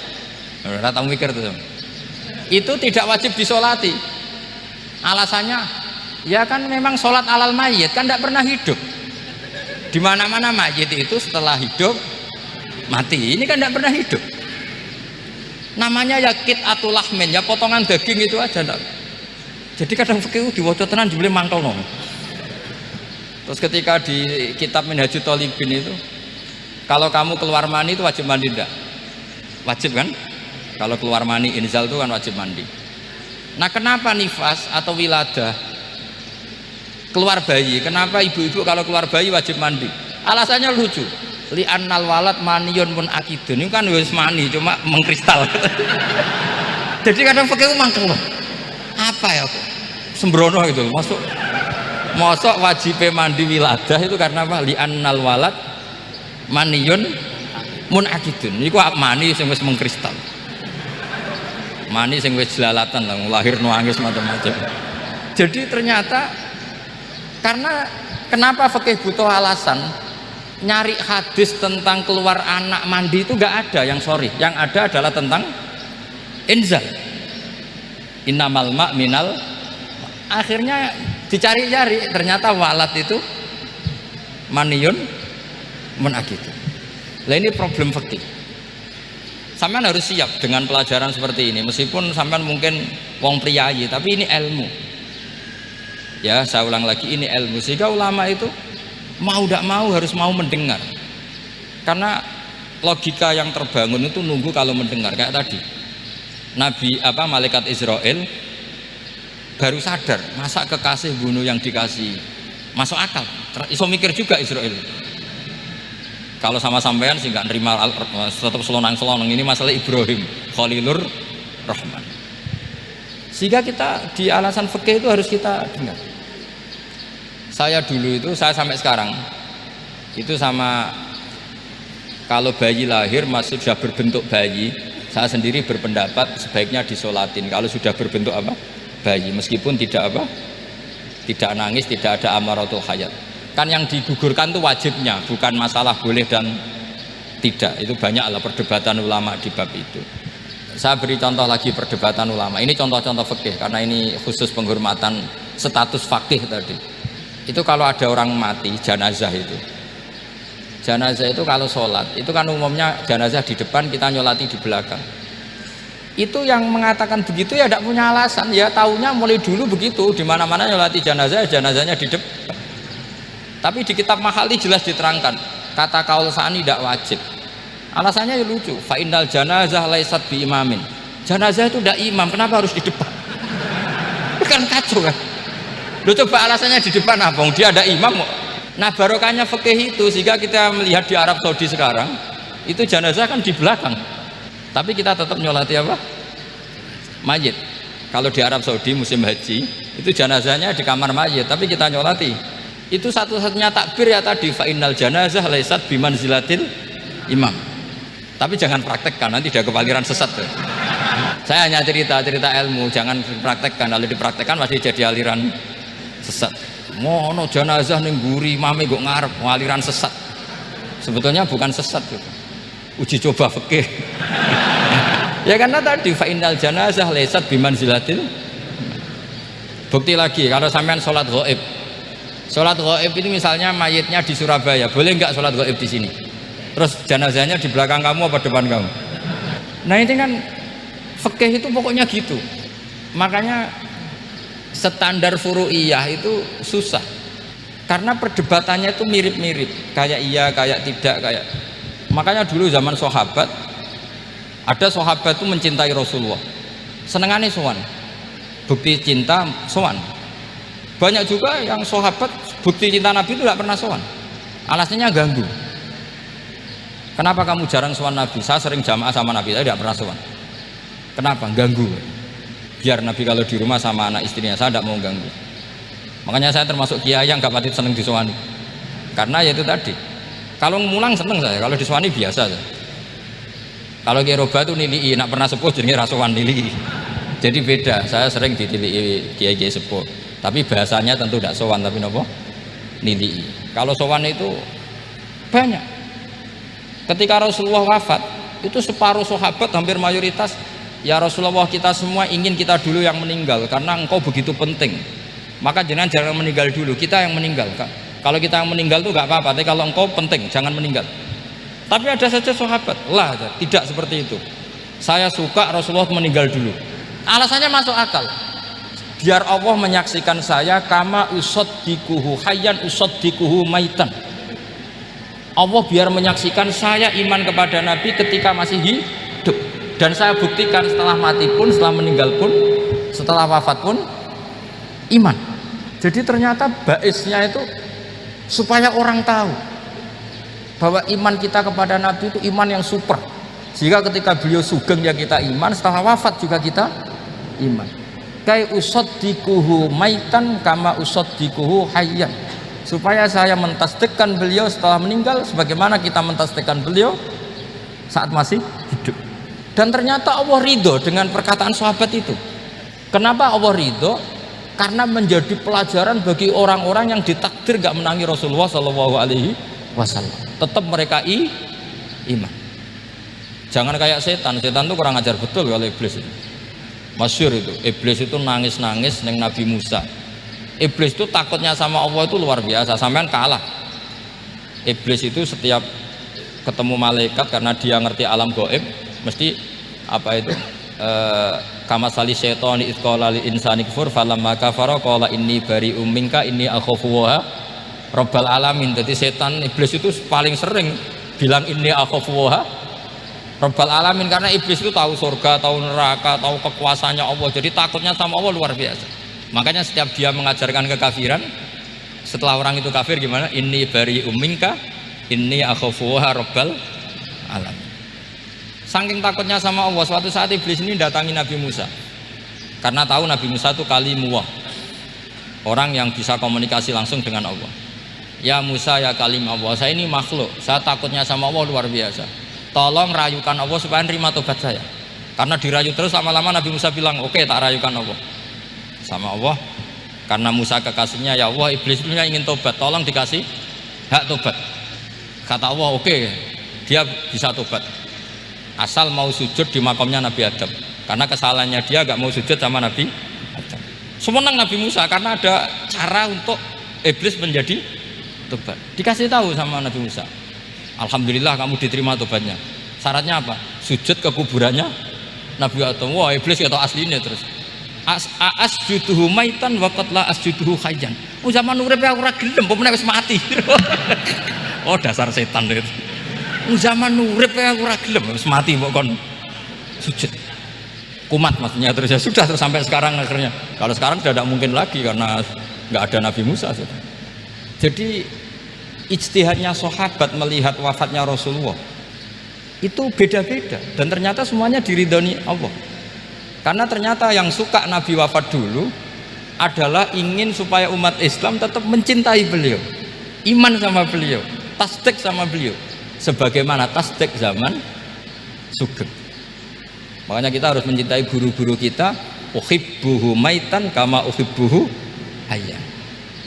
Rata mikir tuh, itu tidak wajib disolati. Alasannya ya kan memang sholat alal mayit kan tidak pernah hidup. Di mana-mana mayit itu setelah hidup mati, ini kan tidak pernah hidup. Namanya ya qit'atul lahmin, ya potongan daging itu aja enggak. Jadi kadang fikih diwaca tenan jebule mangkel no. Terus ketika di kitab Minhajut Thalibin itu, kalau kamu keluar mani itu wajib mandi enggak? Wajib kan? Kalau keluar mani inzal itu kan wajib mandi. Nah, kenapa nifas atau wiladah keluar bayi? Kenapa ibu-ibu kalau keluar bayi wajib mandi? Alasannya lucu. Li'annal walad maniyun mun akidun. Ini kan wis mani cuma mengkristal. Jadi kadang fikih mangkel loh. Apa ya? Sembrono itu masuk wajib mandi wiladah itu karena apa? Li'annal walad maniyun mun akidun. Niku mani sing wis mengkristal. Mani sing wis jelalatan lah, lahir nuangis macam-macam. Jadi ternyata karena kenapa fikih butuh alasan? Nyari hadis tentang keluar anak mandi itu nggak ada yang sorry, yang ada adalah tentang inzal, innamal ma' minal. Akhirnya dicari-cari, ternyata walad itu maniyun munakidu. Lah ini problem fikih. Sampean harus siap dengan pelajaran seperti ini, meskipun sampean mungkin wong priayi, tapi ini ilmu. Ya, saya ulang lagi, ini ilmu. Sehingga ulama itu mau tidak mau harus mau mendengar, karena logika yang terbangun itu nunggu kalau mendengar. Kayak tadi malaikat Israel baru sadar, masa kekasih bunuh yang dikasih, masuk akal, iso mikir juga Israel. Kalau sama sampean sih nggak nerima, tetap selonang-selonang. Ini masalah Ibrahim Khalilur Rahman. Sehingga kita di alasan fikih itu harus kita dengar. Saya dulu itu, saya sampai sekarang itu sama, kalau bayi lahir masih sudah berbentuk bayi, saya sendiri berpendapat sebaiknya disolatin kalau sudah berbentuk apa? Bayi, meskipun tidak nangis, tidak ada amaratul hayat. Kan yang digugurkan itu wajibnya, bukan masalah boleh dan tidak. Itu banyaklah perdebatan ulama di bab itu. Saya beri contoh lagi perdebatan ulama. Ini contoh-contoh fikih karena ini khusus penghormatan status fakih tadi. Itu kalau ada orang mati, jenazah itu. Jenazah itu kalau sholat, itu kan umumnya jenazah di depan, kita nyolati di belakang. Itu yang mengatakan begitu ya tidak punya alasan, ya taunya mulai dulu begitu, di mana-mana nyolati jenazah, jenazahnya di depan. Tapi di kitab Mahali jelas diterangkan, kata kaul sani tidak wajib. Alasannya ya lucu, fa innal janazah laisat bi imamin. Jenazah itu tidak imam, kenapa harus di depan? Kan kacau kan? Lu coba alasannya di depan apa? Dia ada imam. Nah barokahnya fikih itu, sehingga kita melihat di Arab Saudi sekarang itu jenazah kan di belakang, tapi kita tetap nyolati apa? Mayit. Kalau di Arab Saudi musim haji itu jenazahnya di kamar mayit, tapi kita nyolati. Itu satu-satunya takbir ya tadi, fa innal janazah laisat bimanzilatil imam. Tapi jangan praktekkan, nanti dia kepaliran sesat tuh. Saya hanya cerita ilmu, jangan dipraktekkan. Kalau dipraktekkan masih jadi aliran sesat. Mono jenazah ning mburi mame kok ngarep aliran sesat. Sebetulnya bukan sesat gitu. Uji coba fikih. Ya karena tadi fa innal janazah laysat bimanzilatil. Bukti lagi kalau sampean sholat gaib. Sholat gaib itu misalnya mayitnya di Surabaya, boleh nggak sholat gaib di sini? Terus jenazahnya di belakang kamu apa depan kamu? Nah ini kan fikih itu pokoknya gitu. Makanya standar furu'iyah itu susah karena perdebatannya itu mirip-mirip, kayak iya, kayak tidak, kayak. Makanya dulu zaman sahabat, ada sahabat itu mencintai Rasulullah, senengannya sowan, bukti cinta sowan. Banyak juga yang sahabat bukti cinta Nabi itu tidak pernah sowan, alasannya ganggu. Kenapa kamu jarang sowan Nabi? Saya sering jamaah sama Nabi, saya tidak pernah sowan. Kenapa? Ganggu. Biar Nabi kalau di rumah sama anak istrinya, saya tidak mau ganggu. Makanya saya termasuk kiai yang gak pati seneng disowani. Karena ya itu tadi. Kalau mulang seneng saya, kalau disowani biasa saja. Kalau kiai roba itu nilai, nak pernah sepuh jadi rasuan nilai. Jadi beda. Saya sering ditilii kiai sepuh. Tapi bahasanya tentu tidak sowan, tapi nopo nilai. Kalau sowan itu banyak. Ketika Rasulullah wafat, itu separuh sahabat hampir mayoritas. Ya Rasulullah, kita semua ingin kita dulu yang meninggal karena engkau begitu penting, maka jangan meninggal dulu, kita yang meninggal. Kalau kita yang meninggal itu gak apa-apa, tapi kalau engkau penting jangan meninggal. Tapi ada saja sahabat lah tidak seperti itu, saya suka Rasulullah meninggal dulu. Alasannya masuk akal, biar Allah menyaksikan saya kama usaddikuhu hayyan usaddikuhu maitan. Allah biar menyaksikan saya iman kepada Nabi ketika masih hidup, dan saya buktikan setelah mati pun, setelah meninggal pun, setelah wafat pun iman. Jadi ternyata baisnya itu supaya orang tahu bahwa iman kita kepada Nabi itu iman yang super, sehingga ketika beliau sugeng ya kita iman, setelah wafat juga kita iman. Kai usaddikuhu maitan kama usaddikuhu hayyan, supaya saya mentasdikkan beliau setelah meninggal sebagaimana kita mentasdikkan beliau saat masih hidup. Dan ternyata Allah ridho dengan perkataan sahabat itu. Kenapa Allah ridho? Karena menjadi pelajaran bagi orang-orang yang ditakdir gak menangi Rasulullah SAW. Tetap mereka iman. Jangan kayak setan itu kurang ajar betul kalau iblis itu. Masyhur itu, iblis itu nangis-nangis neng Nabi Musa. Iblis itu takutnya sama Allah itu luar biasa, sampean kalah. Iblis itu setiap ketemu malaikat karena dia ngerti alam gaib, mesti apa itu kama sali syaitani idqala lil insani kufur falamma kafara qala inni bari'um minka inni akhafu wa rabbal alamin. Jadi setan iblis itu paling sering bilang inni akhafu wa rabbal alamin, karena iblis itu tahu surga, tahu neraka, tahu kekuasaannya Allah, jadi takutnya sama Allah luar biasa. Makanya setiap dia mengajarkan kekafiran, setelah orang itu kafir gimana? Inni bari'um minka inni akhafu wa rabbal alamin. Saking takutnya sama Allah, suatu saat iblis ini datangi Nabi Musa karena tahu Nabi Musa itu kalimullah, orang yang bisa komunikasi langsung dengan Allah. Ya Musa, ya kalim Allah, saya ini makhluk, saya takutnya sama Allah luar biasa, tolong rayukan Allah supaya nerima tobat saya. Karena dirayu terus, lama-lama Nabi Musa bilang oke, tak rayukan Allah sama Allah. Karena Musa kekasihnya, ya Allah, iblis itu ingin tobat, tolong dikasih hak tobat. Kata Allah oke, dia bisa tobat asal mau sujud di makamnya Nabi Adam, karena kesalahannya dia gak mau sujud sama Nabi Adam. Semenang Nabi Musa karena ada cara untuk iblis menjadi tobat. Dikasih tahu sama Nabi Musa, alhamdulillah kamu diterima tobatnya. Syaratnya apa? Sujud ke kuburannya Nabi Adam. Wah, iblis ya tau aslinya terus. Asjuduhu maitan wa qatla asjuduhu hayyan. Oh zaman urip aku ora gelem, pomene wis mati. Oh dasar setan itu. Zaman urip aku ora gelem, wis mati kok kon sujud. Kumat maksudnya terus ya sudah terus sampai sekarang akhirnya. Kalau sekarang sudah tidak mungkin lagi karena nggak ada Nabi Musa sudah. Jadi ijtihadnya sahabat melihat wafatnya Rasulullah itu beda-beda, dan ternyata semuanya diridhoni Allah. Karena ternyata yang suka Nabi wafat dulu adalah ingin supaya umat Islam tetap mencintai beliau, iman sama beliau, tasdik sama beliau, sebagaimana tasdik zaman sugeng. Makanya kita harus mencintai guru-guru kita. Uhibbuhu maitan kama uhibbuhu hayyan.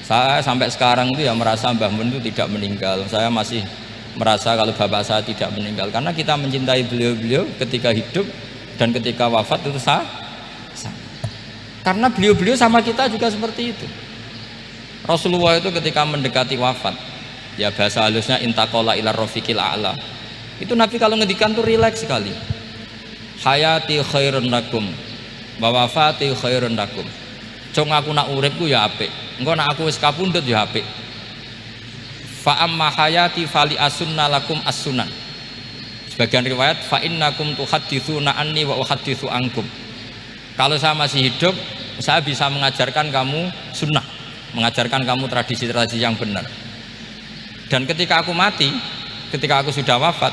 Saya sampai sekarang itu ya merasa Mbah Mun itu tidak meninggal. Saya masih merasa kalau bapak saya tidak meninggal karena kita mencintai beliau-beliau ketika hidup dan ketika wafat itu sama. Karena beliau-beliau sama kita juga seperti itu. Rasulullah itu ketika mendekati wafat, ya bahasa halusnya intaqala ila rafiqil a'la. Itu Nabi kalau ngedikan tuh rileks sekali. Hayati khairun lakum wa wafati khairun lakum. Cung aku nak uripku ya apik. Engko nak aku wis kapundhut ya apik. Fa amma hayati fali asunna lakum as-sunan. Sebagian riwayat fa innakum tuhadditsuna anni wa uhadditsu ankum. Kalau saya masih hidup, saya bisa mengajarkan kamu sunnah, mengajarkan kamu tradisi-tradisi yang benar. Dan ketika aku mati, ketika aku sudah wafat,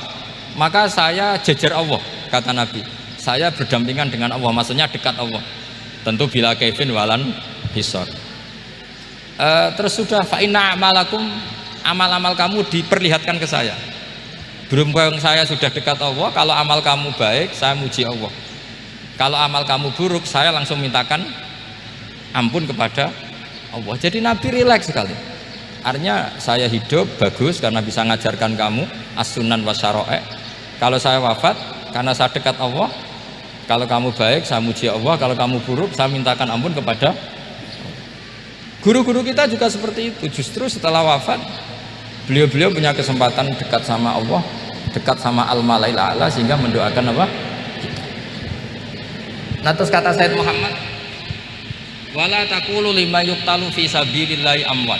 maka saya jejer Allah, kata Nabi. Saya berdampingan dengan Allah, maksudnya dekat Allah. Tentu bila kaifin walan hisor. Terus sudah fa inna amalakum, amal-amal kamu diperlihatkan ke saya. Berhubung saya sudah dekat Allah, kalau amal kamu baik, saya muji Allah. Kalau amal kamu buruk, saya langsung mintakan ampun kepada Allah. Jadi Nabi rileks sekali. Artinya saya hidup bagus karena bisa mengajarkan kamu as-sunan wa syara'i'. Kalau saya wafat karena saya dekat Allah. Kalau kamu baik, saya muji Allah. Kalau kamu buruk, saya mintakan ampun kepada guru-guru kita juga seperti itu. Justru setelah wafat, beliau-beliau punya kesempatan dekat sama Allah, dekat sama al-malail a'la, sehingga mendoakan apa? Nah terus kata Sayyid Muhammad, wala taqulu lima yuqtalu fi sabilillahi amwat.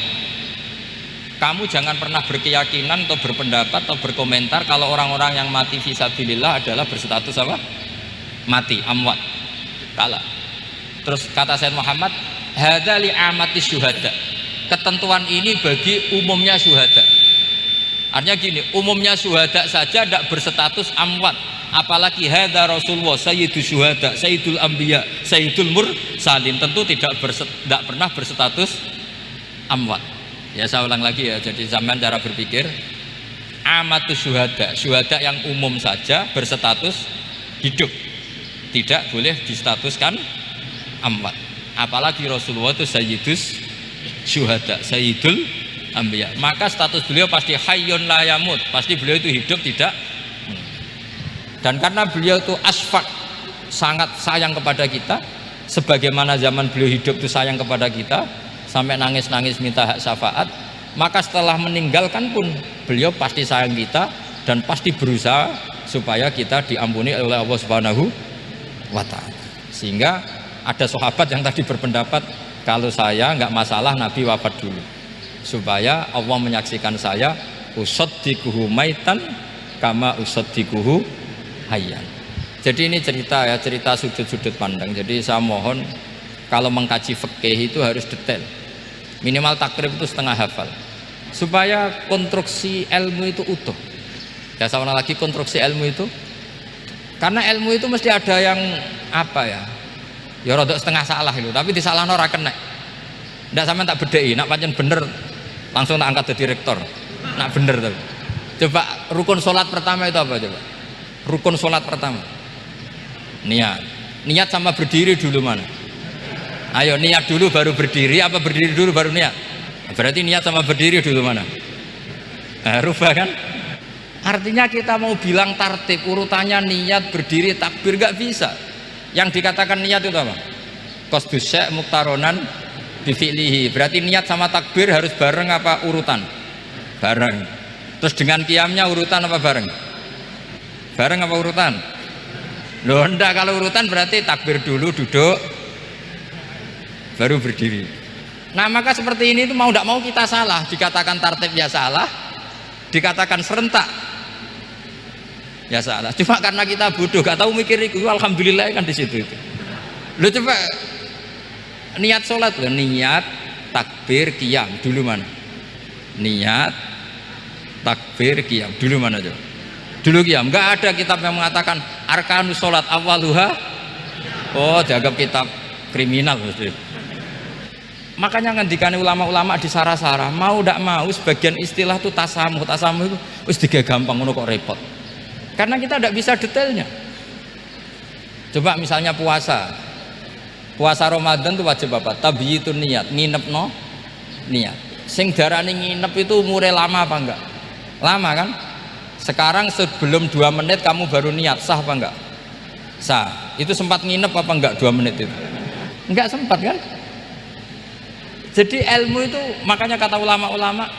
Kamu jangan pernah berkeyakinan atau berpendapat atau berkomentar kalau orang-orang yang mati fi sabilillah adalah berstatus apa? Mati, amwat, kalah. Terus kata Sayyid Muhammad, hadza li amati syuhada. Ketentuan ini bagi umumnya syuhada. Artinya gini, umumnya syuhada saja tidak berstatus amwat, apalagi hadza Rasulullah sayyidul syuhada, sayyidul anbiya, sayyidul mursalin, tentu tidak pernah berstatus amwat. Ya saya ulang lagi ya, jadi zaman cara berpikir amatus syuhada, syuhada yang umum saja berstatus hidup, tidak boleh distatuskan amwat. Apalagi Rasulullah itu sayyidus syuhada, sayyidul anbiya, maka status beliau pasti hayyun la yamut, pasti beliau itu hidup tidak. Dan karena beliau itu asfaq, sangat sayang kepada kita, sebagaimana zaman beliau hidup itu sayang kepada kita sampai nangis-nangis minta hak syafaat, maka setelah meninggalkan pun beliau pasti sayang kita dan pasti berusaha supaya kita diampuni oleh Allah Subhanahu wa ta'ala. Sehingga ada sahabat yang tadi berpendapat kalau saya nggak masalah Nabi wafat dulu, supaya Allah menyaksikan saya usaddiquhu maitan kama usaddiquhu hayyan. Jadi ini cerita ya, cerita sudut-sudut pandang. Jadi saya mohon kalau mengkaji fikih itu harus detail, minimal takrib itu setengah hafal, supaya konstruksi ilmu itu utuh. Ya saya ulang lagi, konstruksi ilmu itu, karena ilmu itu mesti ada yang apa ya, ya rodok setengah salah itu, tapi disalahno ora kena. Ndak sampean tak bedheki, nak pancen bener langsung tak angkat jadi rektor. Nak bener tapi. Coba rukun sholat pertama itu apa coba? Rukun sholat pertama. Niat. Niat sama berdiri dulu mana? Ayo niat dulu baru berdiri, apa berdiri dulu baru niat? Berarti niat sama berdiri dulu mana? Rubah kan? Artinya kita mau bilang tartib urutannya niat, berdiri, takbir nggak bisa. Yang dikatakan niat itu apa? Qasdus syai' muqtaronan bifi'lihi. Berarti niat sama takbir harus bareng apa urutan? Bareng. Terus dengan qiyamnya urutan apa bareng? Bareng apa urutan? Loh enggak, kalau urutan berarti takbir dulu, duduk, baru berdiri. Nah maka seperti ini itu mau tidak mau kita salah, dikatakan tartib ya salah, dikatakan serentak ya salah. Cuma karena kita bodoh, gak tahu mikir itu, alhamdulillah kan di situ itu. Lo coba niat sholat, loh, niat takbir qiyam dulu mana? Niat takbir qiyam dulu mana coba? Dulu qiyam. Nggak ada kitab yang mengatakan arkanus sholat awaluha. Oh dianggap kitab kriminal. Makanya ngendikane ulama-ulama di sarah-sarah, mau tidak mau sebagian istilah itu tasamuh itu wis digawe gampang ngono kok repot. Karena kita tidak bisa detailnya. Coba misalnya puasa Ramadan itu wajib apa? Tabyitun niat, nginep no niat. Sing darani nginep itu umure lama apa enggak? Lama kan? Sekarang sebelum 2 menit kamu baru niat, sah apa enggak? Sah. Itu sempat nginep apa enggak 2 menit itu? Enggak sempat kan? Jadi ilmu itu, makanya kata ulama-ulama,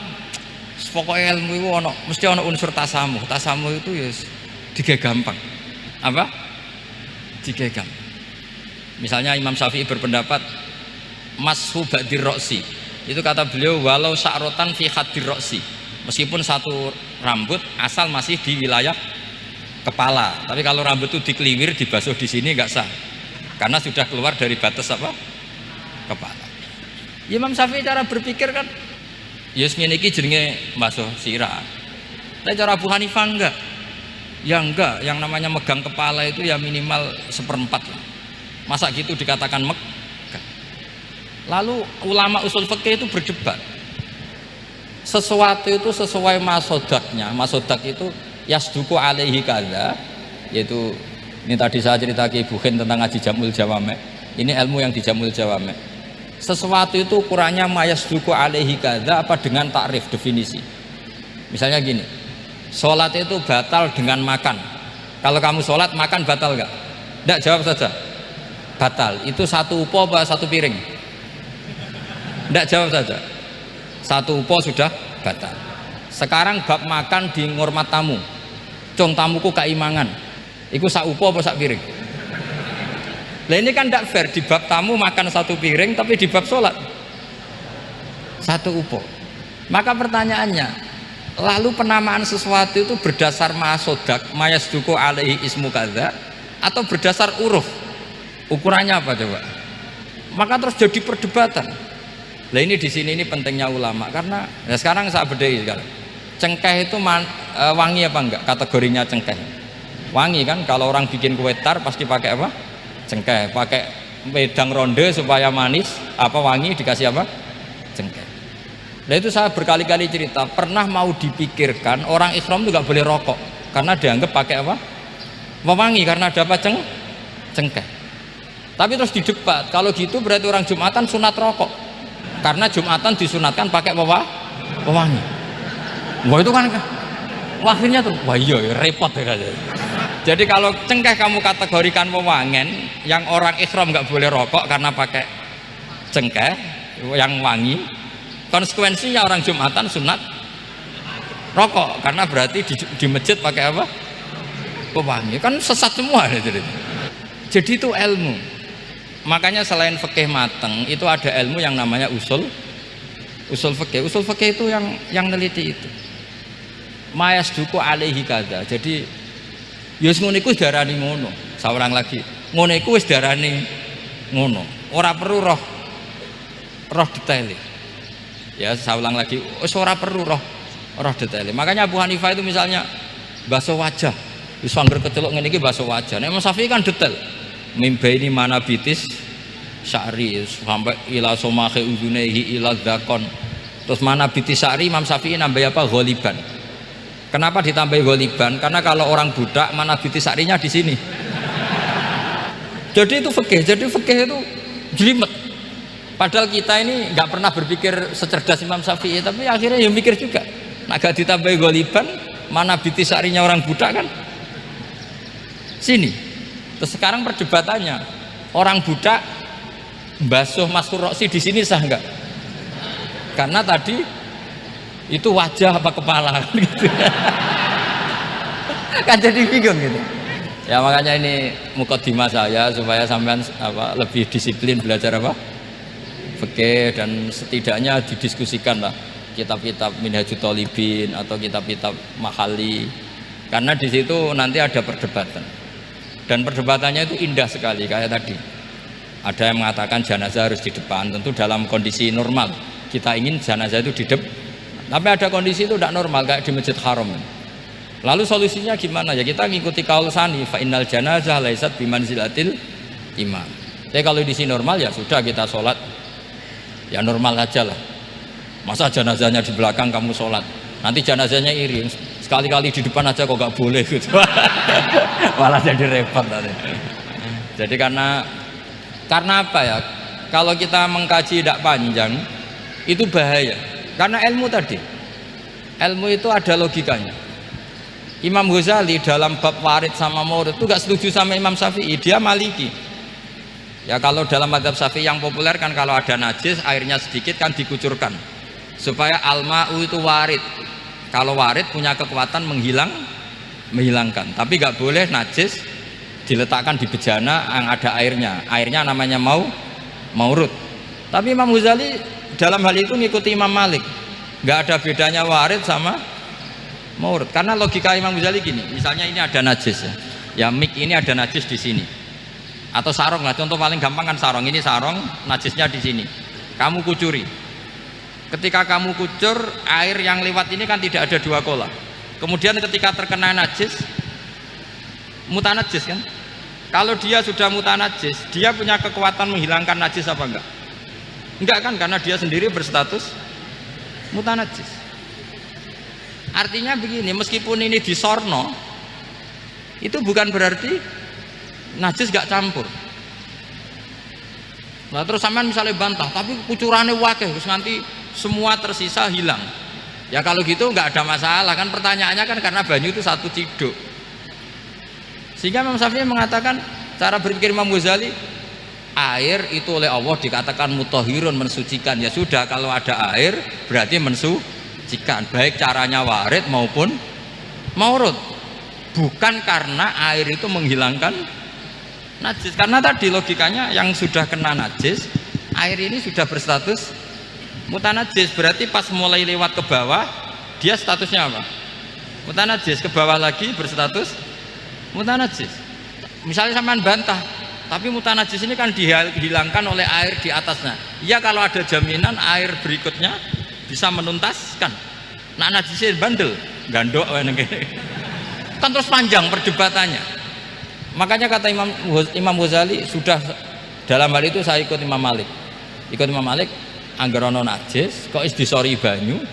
pokoknya ilmu itu mesti ono unsur tasamuh. Tasamuh itu ya tiga gampang. Apa? Tiga gampang. Misalnya Imam Syafi'i berpendapat mashu ba'dir roksi. Itu kata beliau walau sa'rotan fi hadir roksi. Meskipun satu rambut asal masih di wilayah kepala. Tapi kalau rambut itu dikeliwir, dibasuh di sini enggak sah. Karena sudah keluar dari batas apa? Kepala. Imam Syafi'i cara berpikir kan ya ngene iki jenenge basuh sirah. Tapi cara Abu Hanifah enggak. Ya enggak, yang namanya megang kepala itu ya minimal 1/4 lah. Masa gitu dikatakan megah. Lalu ulama usul fikih itu berdebat. Sesuatu itu sesuai masodaknya. Masodak itu yasduku alaihi kadza, yaitu ini tadi saya cerita ke Ibu Khin tentang ngaji Jamul Jawame. Ini ilmu yang di Jamul Jawame. Sesuatu itu ukurannya mayasduku alaihi kadza apa dengan takrif definisi. Misalnya gini, sholat itu batal dengan makan. Kalau kamu sholat makan batal enggak? Enggak, jawab saja. Batal. Itu satu upo apa satu piring? Enggak, jawab saja. Satu upo sudah batal. Sekarang bab makan di ngurmat tamu. Cung tamuku keimangan. Iku sak upo apa sak piring? Lah ini kan tidak fair, di bab tamu makan satu piring tapi di bab sholat satu upo. Maka pertanyaannya, lalu penamaan sesuatu itu berdasar masodak mayasduku alaihi ismu kadza atau berdasar uruf? Ukurannya apa coba? Maka terus jadi perdebatan. Lah ini di sini ini pentingnya ulama, karena ya sekarang saya bedai sekarang. Cengkeh itu wangi apa enggak? Kategorinya cengkeh wangi kan? Kalau orang bikin kue tar pasti pakai apa? Cengkeh. Pakai wedang ronde supaya manis, apa wangi dikasih apa? Cengkeh. Nah itu saya berkali-kali cerita, pernah mau dipikirkan orang ihram itu nggak boleh rokok karena dianggap pakai apa? Mewangi, karena ada apa? Cengkeh. Tapi terus didebat, kalau gitu berarti orang Jumatan sunat rokok karena Jumatan disunatkan pakai pewangi. Wah itu kan akhirnya tuh, wah iya repot ya. Jadi kalau cengkeh kamu kategorikan wewangen, yang orang ihram nggak boleh rokok karena pakai cengkeh yang wangi, konsekuensinya orang Jumatan sunat rokok karena berarti di masjid pakai apa? Pewangi. Kan sesat semua. Jadi itu ilmu. Makanya selain fikih mateng itu ada ilmu yang namanya usul fikih. Usul fikih itu yang neliti itu. Mayasduku alaihi kadza. Jadi yus ngono iku darani ngono. Saurang lagi. Ngono iku wis darani ngono. Ora perlu roh detail. Ya, saya ulang lagi. Wis ora perlu roh detail. Makanya Abu Hanifah itu misalnya basuh wajah. Wis angger kecelok ngene iki basuh wajah. Nek Imam Syafi'i kan detail. Mimbaini manabitis sya'ri sampai ila somahe udunehi ila dzakon. Terus manabitis sya'ri Imam Syafi'i nambah apa? Ghaliban. Kenapa ditambahi ghaliban? Karena kalau orang budak mana biti sarinya di sini. Jadi itu fikih. Jadi fikih itu jelimet. Padahal kita ini nggak pernah berpikir secerdas Imam Syafi'i, tapi akhirnya ya mikir juga. Nah, gak ditambahi ghaliban, mana biti sarinya orang budak kan? Sini. Terus sekarang perdebatannya, orang budak basuh maskur roksi di sini sah nggak? Karena tadi itu wajah apa kepala gitu. Kan jadi bingung gitu ya. Makanya ini mukadimah saya supaya sampean lebih disiplin belajar fikih, dan setidaknya didiskusikan lah kitab-kitab Minhajut Thalibin atau kitab-kitab Mahali, karena di situ nanti ada perdebatan dan perdebatannya itu indah sekali. Kayak tadi ada yang mengatakan jenazah harus di depan, tentu dalam kondisi normal kita ingin jenazah itu di depan. Tapi ada kondisi itu tidak normal kayak di Masjid Haram. Lalu solusinya gimana? Ya kita ngikuti kaul sani, fa innal janazah laisat bimanzilatil imam. Tapi kalau di sini normal ya sudah, kita sholat ya normal aja lah. Masa jenazahnya di belakang kamu sholat, nanti jenazahnya iri, sekali-kali di depan aja kok gak boleh gitu. Malah jadi repot tadi. Jadi karena apa ya? Kalau kita mengkaji tidak panjang itu bahaya. Karena ilmu tadi, ilmu itu ada logikanya. Imam Ghazali dalam bab warid sama maurud itu gak setuju sama Imam Syafi'i, dia Maliki. Ya kalau dalam mazhab Syafi'i yang populer kan kalau ada najis airnya sedikit kan dikucurkan supaya al-ma'u itu warid. Kalau warid punya kekuatan menghilangkan. Tapi gak boleh najis diletakkan di bejana yang ada airnya namanya maurud. Tapi Imam Ghazali dalam hal itu ngikuti Imam Malik, nggak ada bedanya warid sama maurud. Karena logika Imam Ghazali gini, misalnya ini ada najis ya mik ini ada najis di sini, atau sarong lah, contoh paling gampang kan sarong, ini sarong najisnya di sini, kamu kucuri. Ketika kamu kucur, air yang lewat ini kan tidak ada dua kola. Kemudian ketika terkena najis, mutanajis kan, kalau dia sudah mutanajis, dia punya kekuatan menghilangkan najis apa enggak? Enggak kan, karena dia sendiri berstatus mutanajis. Artinya begini, meskipun ini disorno, itu bukan berarti najis gak campur. Nah terus sampean misalnya bantah, tapi kucurannya wakil, terus nanti semua tersisa hilang. Ya kalau gitu nggak ada masalah kan, pertanyaannya kan karena banyu itu satu ciduk. Sehingga Imam Syafi'i mengatakan, cara berpikir Imam Ghazali, air itu oleh Allah dikatakan mutahhirun, mensucikan. Ya sudah, kalau ada air berarti mensucikan, baik caranya warid maupun maurud. Bukan karena air itu menghilangkan najis, karena tadi logikanya yang sudah kena najis, air ini sudah berstatus mutanajis, berarti pas mulai lewat ke bawah dia statusnya apa? Mutanajis, ke bawah lagi berstatus mutanajis. Misalnya sampean bantah, tapi mutanajis ini kan dihilangkan oleh air di atasnya. Ya kalau ada jaminan air berikutnya bisa menuntaskan. Nah najisnya bandel, gandok kan terus panjang perdebatannya. Makanya kata Imam Ghazali, sudah dalam hal itu saya ikut Imam Malik. Ikut Imam Malik, angger ana najis kok is disori banyu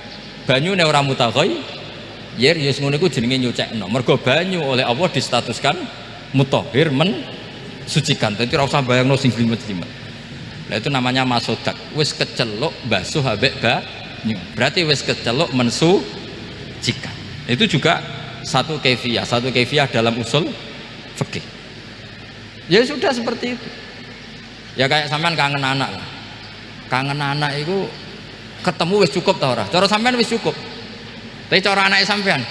ne ora mutaghayir, ya ngono iku jenenge nyucekno. Mergo banyu oleh Allah distatuskan mutahhir, mensucikan. Dadi ora usah bayangno sing jlimet-jlimet. Lah itu namanya masodak. Wis keceluk basuh ambek banyu. Berarti wis keceluk mensucikan. Itu juga satu kefiah dalam usul fikih. Ya sudah seperti itu. Ya kayak sampean kangen anak lah. Kangen anak itu ketemu wis cukup ta ora? Cara sampean wis cukup. Tapi cara anake sampean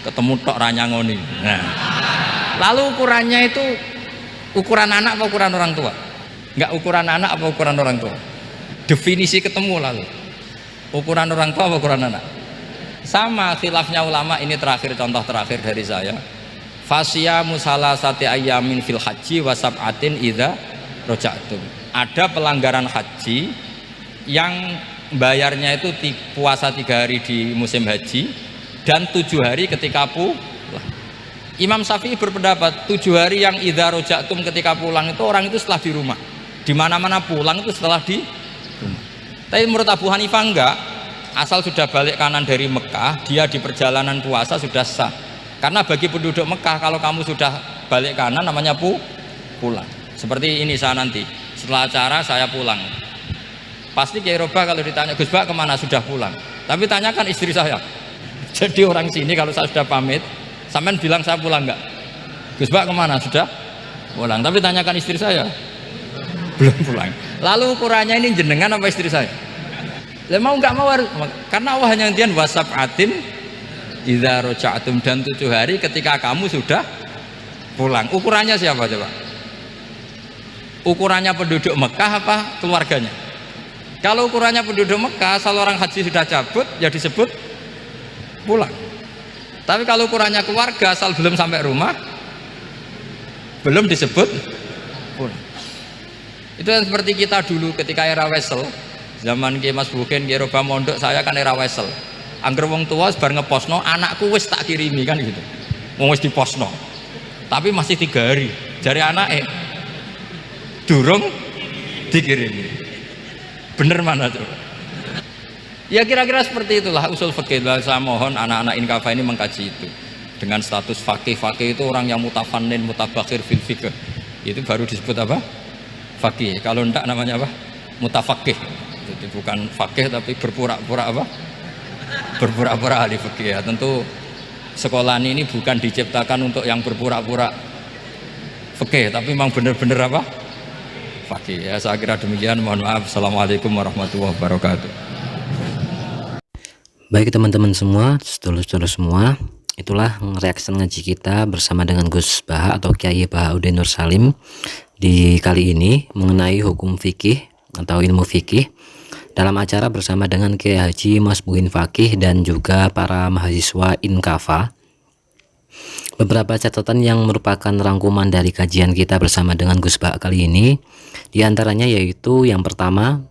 ketemu tok ra nyangoni. Nah. Lalu ukurannya itu ukuran anak apa ukuran orang tua? Enggak ukuran anak apa ukuran orang tua? Definisi ketemu lalu. Ukuran orang tua apa ukuran anak? Sama khilafnya ulama. Ini terakhir, contoh terakhir dari saya. Fasyamu salasati ayyamin fil haji wa sab'atin idza raja'tum. Ada pelanggaran haji yang bayarnya itu puasa 3 hari di musim haji dan 7 hari ketika pulang. Imam Syafi'i berpendapat 7 hari yang idza raja'tum ketika pulang itu orang itu setelah di rumah. Di mana-mana pulang itu setelah di rumah. Tapi menurut Abu Hanifah enggak. Asal sudah balik kanan dari Mekah, dia di perjalanan puasa sudah sah. Karena bagi penduduk Mekah, kalau kamu sudah balik kanan namanya pulang. Seperti ini saya nanti, setelah acara saya pulang. Pasti Kiai Roba kalau ditanya, Gus Bak kemana? Sudah pulang. Tapi tanyakan istri saya. Jadi orang sini kalau saya sudah pamit, sampean bilang saya pulang enggak? Gus Bak kemana? Sudah pulang. Tapi tanyakan istri saya, belum pulang. Lalu ukurannya ini jenengan apa istri saya? Lah mau enggak mau, karena Allah hanya ngendian wasab'atin idza raja'tum, dan 7 hari ketika kamu sudah pulang. Ukurannya siapa coba? Ukurannya penduduk Mekah apa keluarganya? Kalau ukurannya penduduk Mekah, asal orang haji sudah cabut ya disebut pulang. Tapi kalau ukurannya keluarga, asal belum sampai rumah belum disebut pulang. Itu yang seperti kita dulu ketika era Wesel. Zaman Ki Mas Bukin, Ki Roba mondok, saya kan era Wesel. Angger wong tua bar ngeposno, anakku wis tak kirimi kan gitu. Wong wis diposno. Tapi masih 3 hari. Jari anake durung dikirimi. Bener mana coba? Ya kira-kira seperti itulah usul fikih. Saya mohon anak-anak Inkafa ini mengkaji itu. Dengan status fakih itu orang yang mutafannin, mutabakhir fil fikih. itu baru disebut apa? Fakih. Kalau enggak namanya apa? Mutafakih. Jadi bukan fakih tapi berpura-pura apa? Berpura-pura ahli fikih ya. Tentu sekolah ini bukan diciptakan untuk yang berpura-pura fikih, tapi memang benar-benar apa? Fakih. Ya, saya kira demikian. Mohon maaf. Assalamualaikum warahmatullahi wabarakatuh. Baik teman-teman semua, sedulur-sedulur semua, itulah reaksi ngaji kita bersama dengan Gus Baha atau Kiai Bahauddin Nur Salim di kali ini mengenai hukum fikih atau ilmu fikih dalam acara bersama dengan Kiai Haji Masbuhin Fakih dan juga para mahasiswa Inkafa. Beberapa catatan yang merupakan rangkuman dari kajian kita bersama dengan Gus Baha kali ini, diantaranya yaitu yang pertama,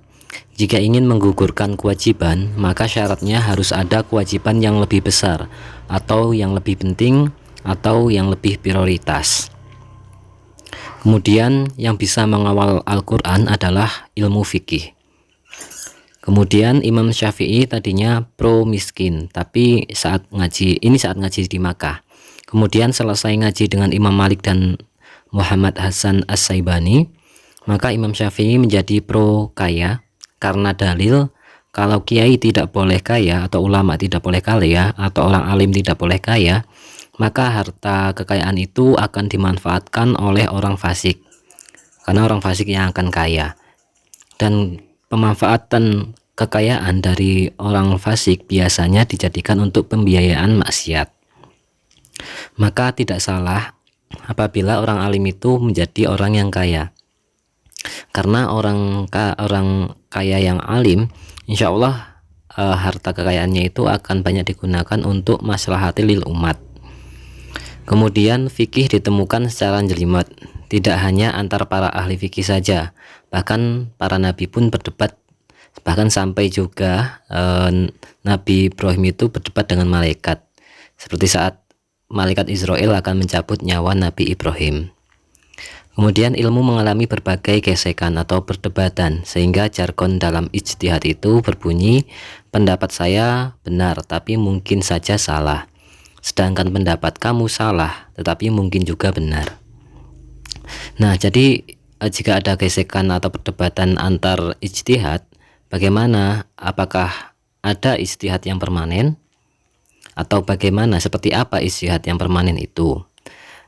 jika ingin menggugurkan kewajiban, maka syaratnya harus ada kewajiban yang lebih besar atau yang lebih penting atau yang lebih prioritas. Kemudian yang bisa mengawal Al-Quran adalah ilmu fikih. Kemudian Imam Syafi'i tadinya pro miskin, tapi saat ngaji di Makkah. Kemudian selesai ngaji dengan Imam Malik dan Muhammad Hasan As-Saibani, maka Imam Syafi'i menjadi pro kaya karena dalil kalau kiai tidak boleh kaya atau ulama tidak boleh kaya atau orang alim tidak boleh kaya, maka harta kekayaan itu akan dimanfaatkan oleh orang fasik karena orang fasik yang akan kaya. Dan pemanfaatan kekayaan dari orang fasik biasanya dijadikan untuk pembiayaan maksiat. Maka tidak salah apabila orang alim itu menjadi orang yang kaya, karena orang kaya yang alim insya Allah harta kekayaannya itu akan banyak digunakan untuk maslahatil umat. Kemudian fikih ditemukan secara jelimet, tidak hanya antar para ahli fikih saja, bahkan para nabi pun berdebat, bahkan sampai juga Nabi Ibrahim itu berdebat dengan malaikat, seperti saat malaikat Israel akan mencabut nyawa Nabi Ibrahim. Kemudian ilmu mengalami berbagai gesekan atau perdebatan, sehingga jargon dalam ijtihad itu berbunyi, pendapat saya benar tapi mungkin saja salah, sedangkan pendapat kamu salah tetapi mungkin juga benar. Nah, jadi jika ada gesekan atau perdebatan antar ijtihad, bagaimana? Apakah ada ijtihad yang permanen? Atau bagaimana, seperti apa ijtihad yang permanen itu?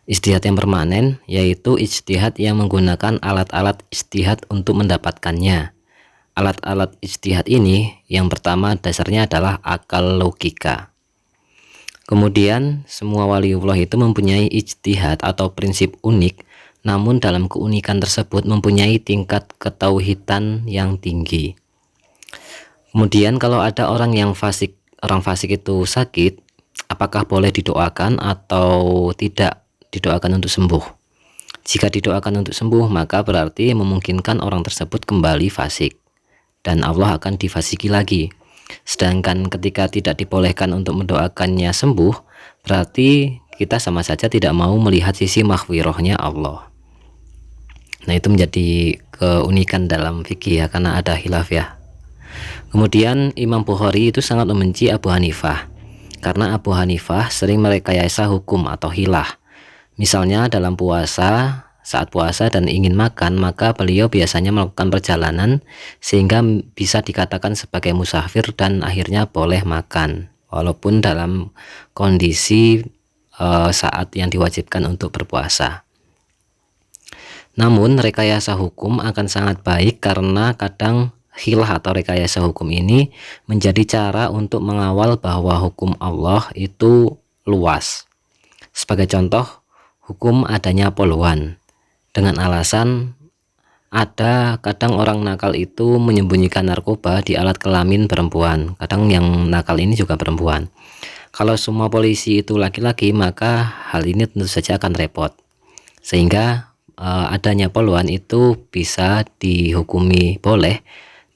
Ijtihad yang permanen yaitu ijtihad yang menggunakan alat-alat ijtihad untuk mendapatkannya. Alat-alat ijtihad ini yang pertama dasarnya adalah akal logika. Kemudian semua waliullah itu mempunyai ijtihad atau prinsip unik, namun dalam keunikan tersebut mempunyai tingkat ketauhidan yang tinggi. Kemudian kalau ada orang fasik itu sakit, apakah boleh didoakan atau tidak didoakan untuk sembuh? Jika didoakan untuk sembuh, maka berarti memungkinkan orang tersebut kembali fasik dan Allah akan difasiki lagi. Sedangkan ketika tidak dibolehkan untuk mendoakannya sembuh, berarti kita sama saja tidak mau melihat sisi maghfirahnya Allah. Nah, itu menjadi keunikan dalam fikih ya, karena ada khilaf ya. Kemudian Imam Bukhari itu sangat membenci Abu Hanifah karena Abu Hanifah sering merekayasa hukum atau hilah. Misalnya dalam puasa, saat puasa dan ingin makan, maka beliau biasanya melakukan perjalanan sehingga bisa dikatakan sebagai musafir dan akhirnya boleh makan walaupun dalam kondisi saat yang diwajibkan untuk berpuasa. Namun rekayasa hukum akan sangat baik karena kadang khilah atau rekayasa hukum ini menjadi cara untuk mengawal bahwa hukum Allah itu luas. Sebagai contoh, hukum adanya poluan, dengan alasan ada kadang orang nakal itu menyembunyikan narkoba di alat kelamin perempuan. Kadang yang nakal ini juga perempuan. Kalau semua polisi itu laki-laki, maka hal ini tentu saja akan repot, sehingga adanya poluan itu bisa dihukumi boleh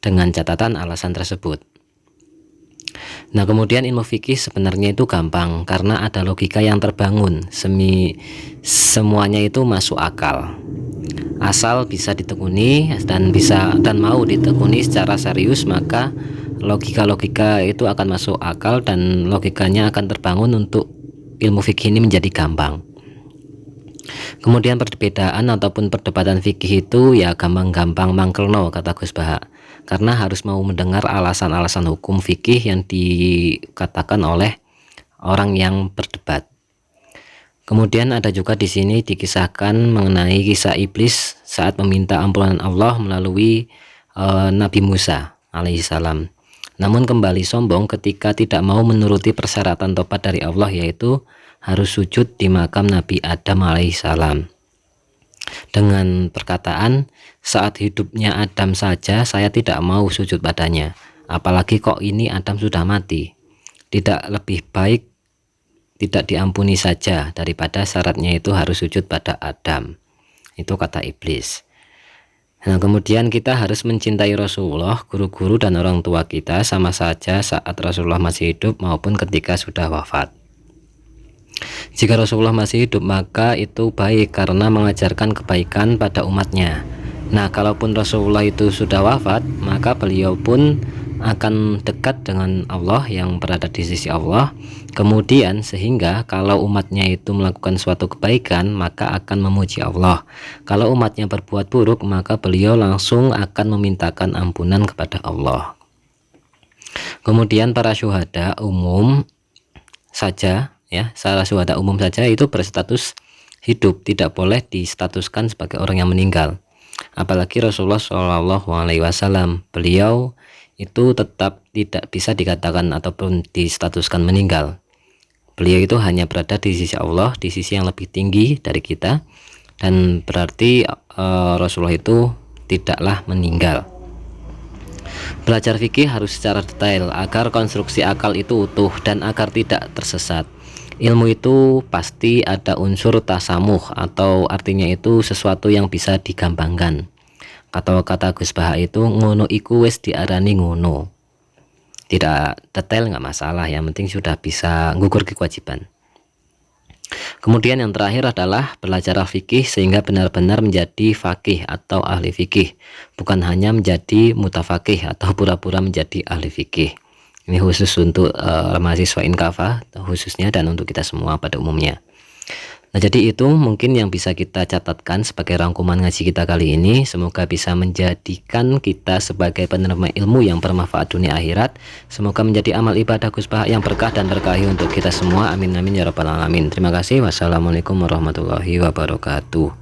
dengan catatan alasan tersebut. Nah, kemudian ilmu fikih sebenarnya itu gampang karena ada logika yang terbangun, semuanya itu masuk akal. Asal bisa ditekuni dan mau ditekuni secara serius, maka logika-logika itu akan masuk akal dan logikanya akan terbangun untuk ilmu fikih ini menjadi gampang. Kemudian perbedaan ataupun perdebatan fikih itu ya gampang-gampang mangkelno, kata Gus Bahak, karena harus mau mendengar alasan-alasan hukum fikih yang dikatakan oleh orang yang berdebat. Kemudian ada juga di sini dikisahkan mengenai kisah iblis saat meminta ampunan Allah melalui Nabi Musa alaihissalam. Namun kembali sombong ketika tidak mau menuruti persyaratan tobat dari Allah, yaitu harus sujud di makam Nabi Adam alaihissalam dengan perkataan, saat hidupnya Adam saja saya tidak mau sujud padanya, apalagi kok ini Adam sudah mati. Tidak lebih baik tidak diampuni saja daripada syaratnya itu harus sujud pada Adam. Itu kata iblis. Nah, kemudian kita harus mencintai Rasulullah, guru-guru dan orang tua kita sama saja saat Rasulullah masih hidup maupun ketika sudah wafat. Jika Rasulullah masih hidup maka itu baik karena mengajarkan kebaikan pada umatnya. Nah, kalaupun Rasulullah itu sudah wafat, maka beliau pun akan dekat dengan Allah yang berada di sisi Allah. Kemudian sehingga kalau umatnya itu melakukan suatu kebaikan maka akan memuji Allah. Kalau umatnya berbuat buruk maka beliau langsung akan memintakan ampunan kepada Allah. Kemudian para syuhada umum saja ya, para syuhada umum saja itu berstatus hidup, tidak boleh distatuskan sebagai orang yang meninggal. Apalagi Rasulullah SAW, beliau itu tetap tidak bisa dikatakan ataupun distatuskan meninggal. Beliau itu hanya berada di sisi Allah, di sisi yang lebih tinggi dari kita, dan berarti Rasulullah itu tidaklah meninggal. Belajar fikih harus secara detail agar konstruksi akal itu utuh dan agar tidak tersesat. Ilmu itu pasti ada unsur tasamuh, atau artinya itu sesuatu yang bisa digampangkan. Kata Gus Bahak itu ngono iku wis diarani ngono. Tidak detail nggak masalah, yang penting sudah bisa ngukur kewajiban. Kemudian yang terakhir adalah belajar fikih sehingga benar-benar menjadi fakih atau ahli fikih, bukan hanya menjadi mutafakih atau pura-pura menjadi ahli fikih. Ini khusus untuk mahasiswa Inkafa khususnya dan untuk kita semua pada umumnya. Nah, jadi itu mungkin yang bisa kita catatkan sebagai rangkuman ngaji kita kali ini. Semoga bisa menjadikan kita sebagai penerima ilmu yang bermanfaat dunia akhirat. Semoga menjadi amal ibadah Gus Bahak yang berkah dan berkahi untuk kita semua. Amin amin ya rabbal alamin. Terima kasih. Wassalamualaikum warahmatullahi wabarakatuh.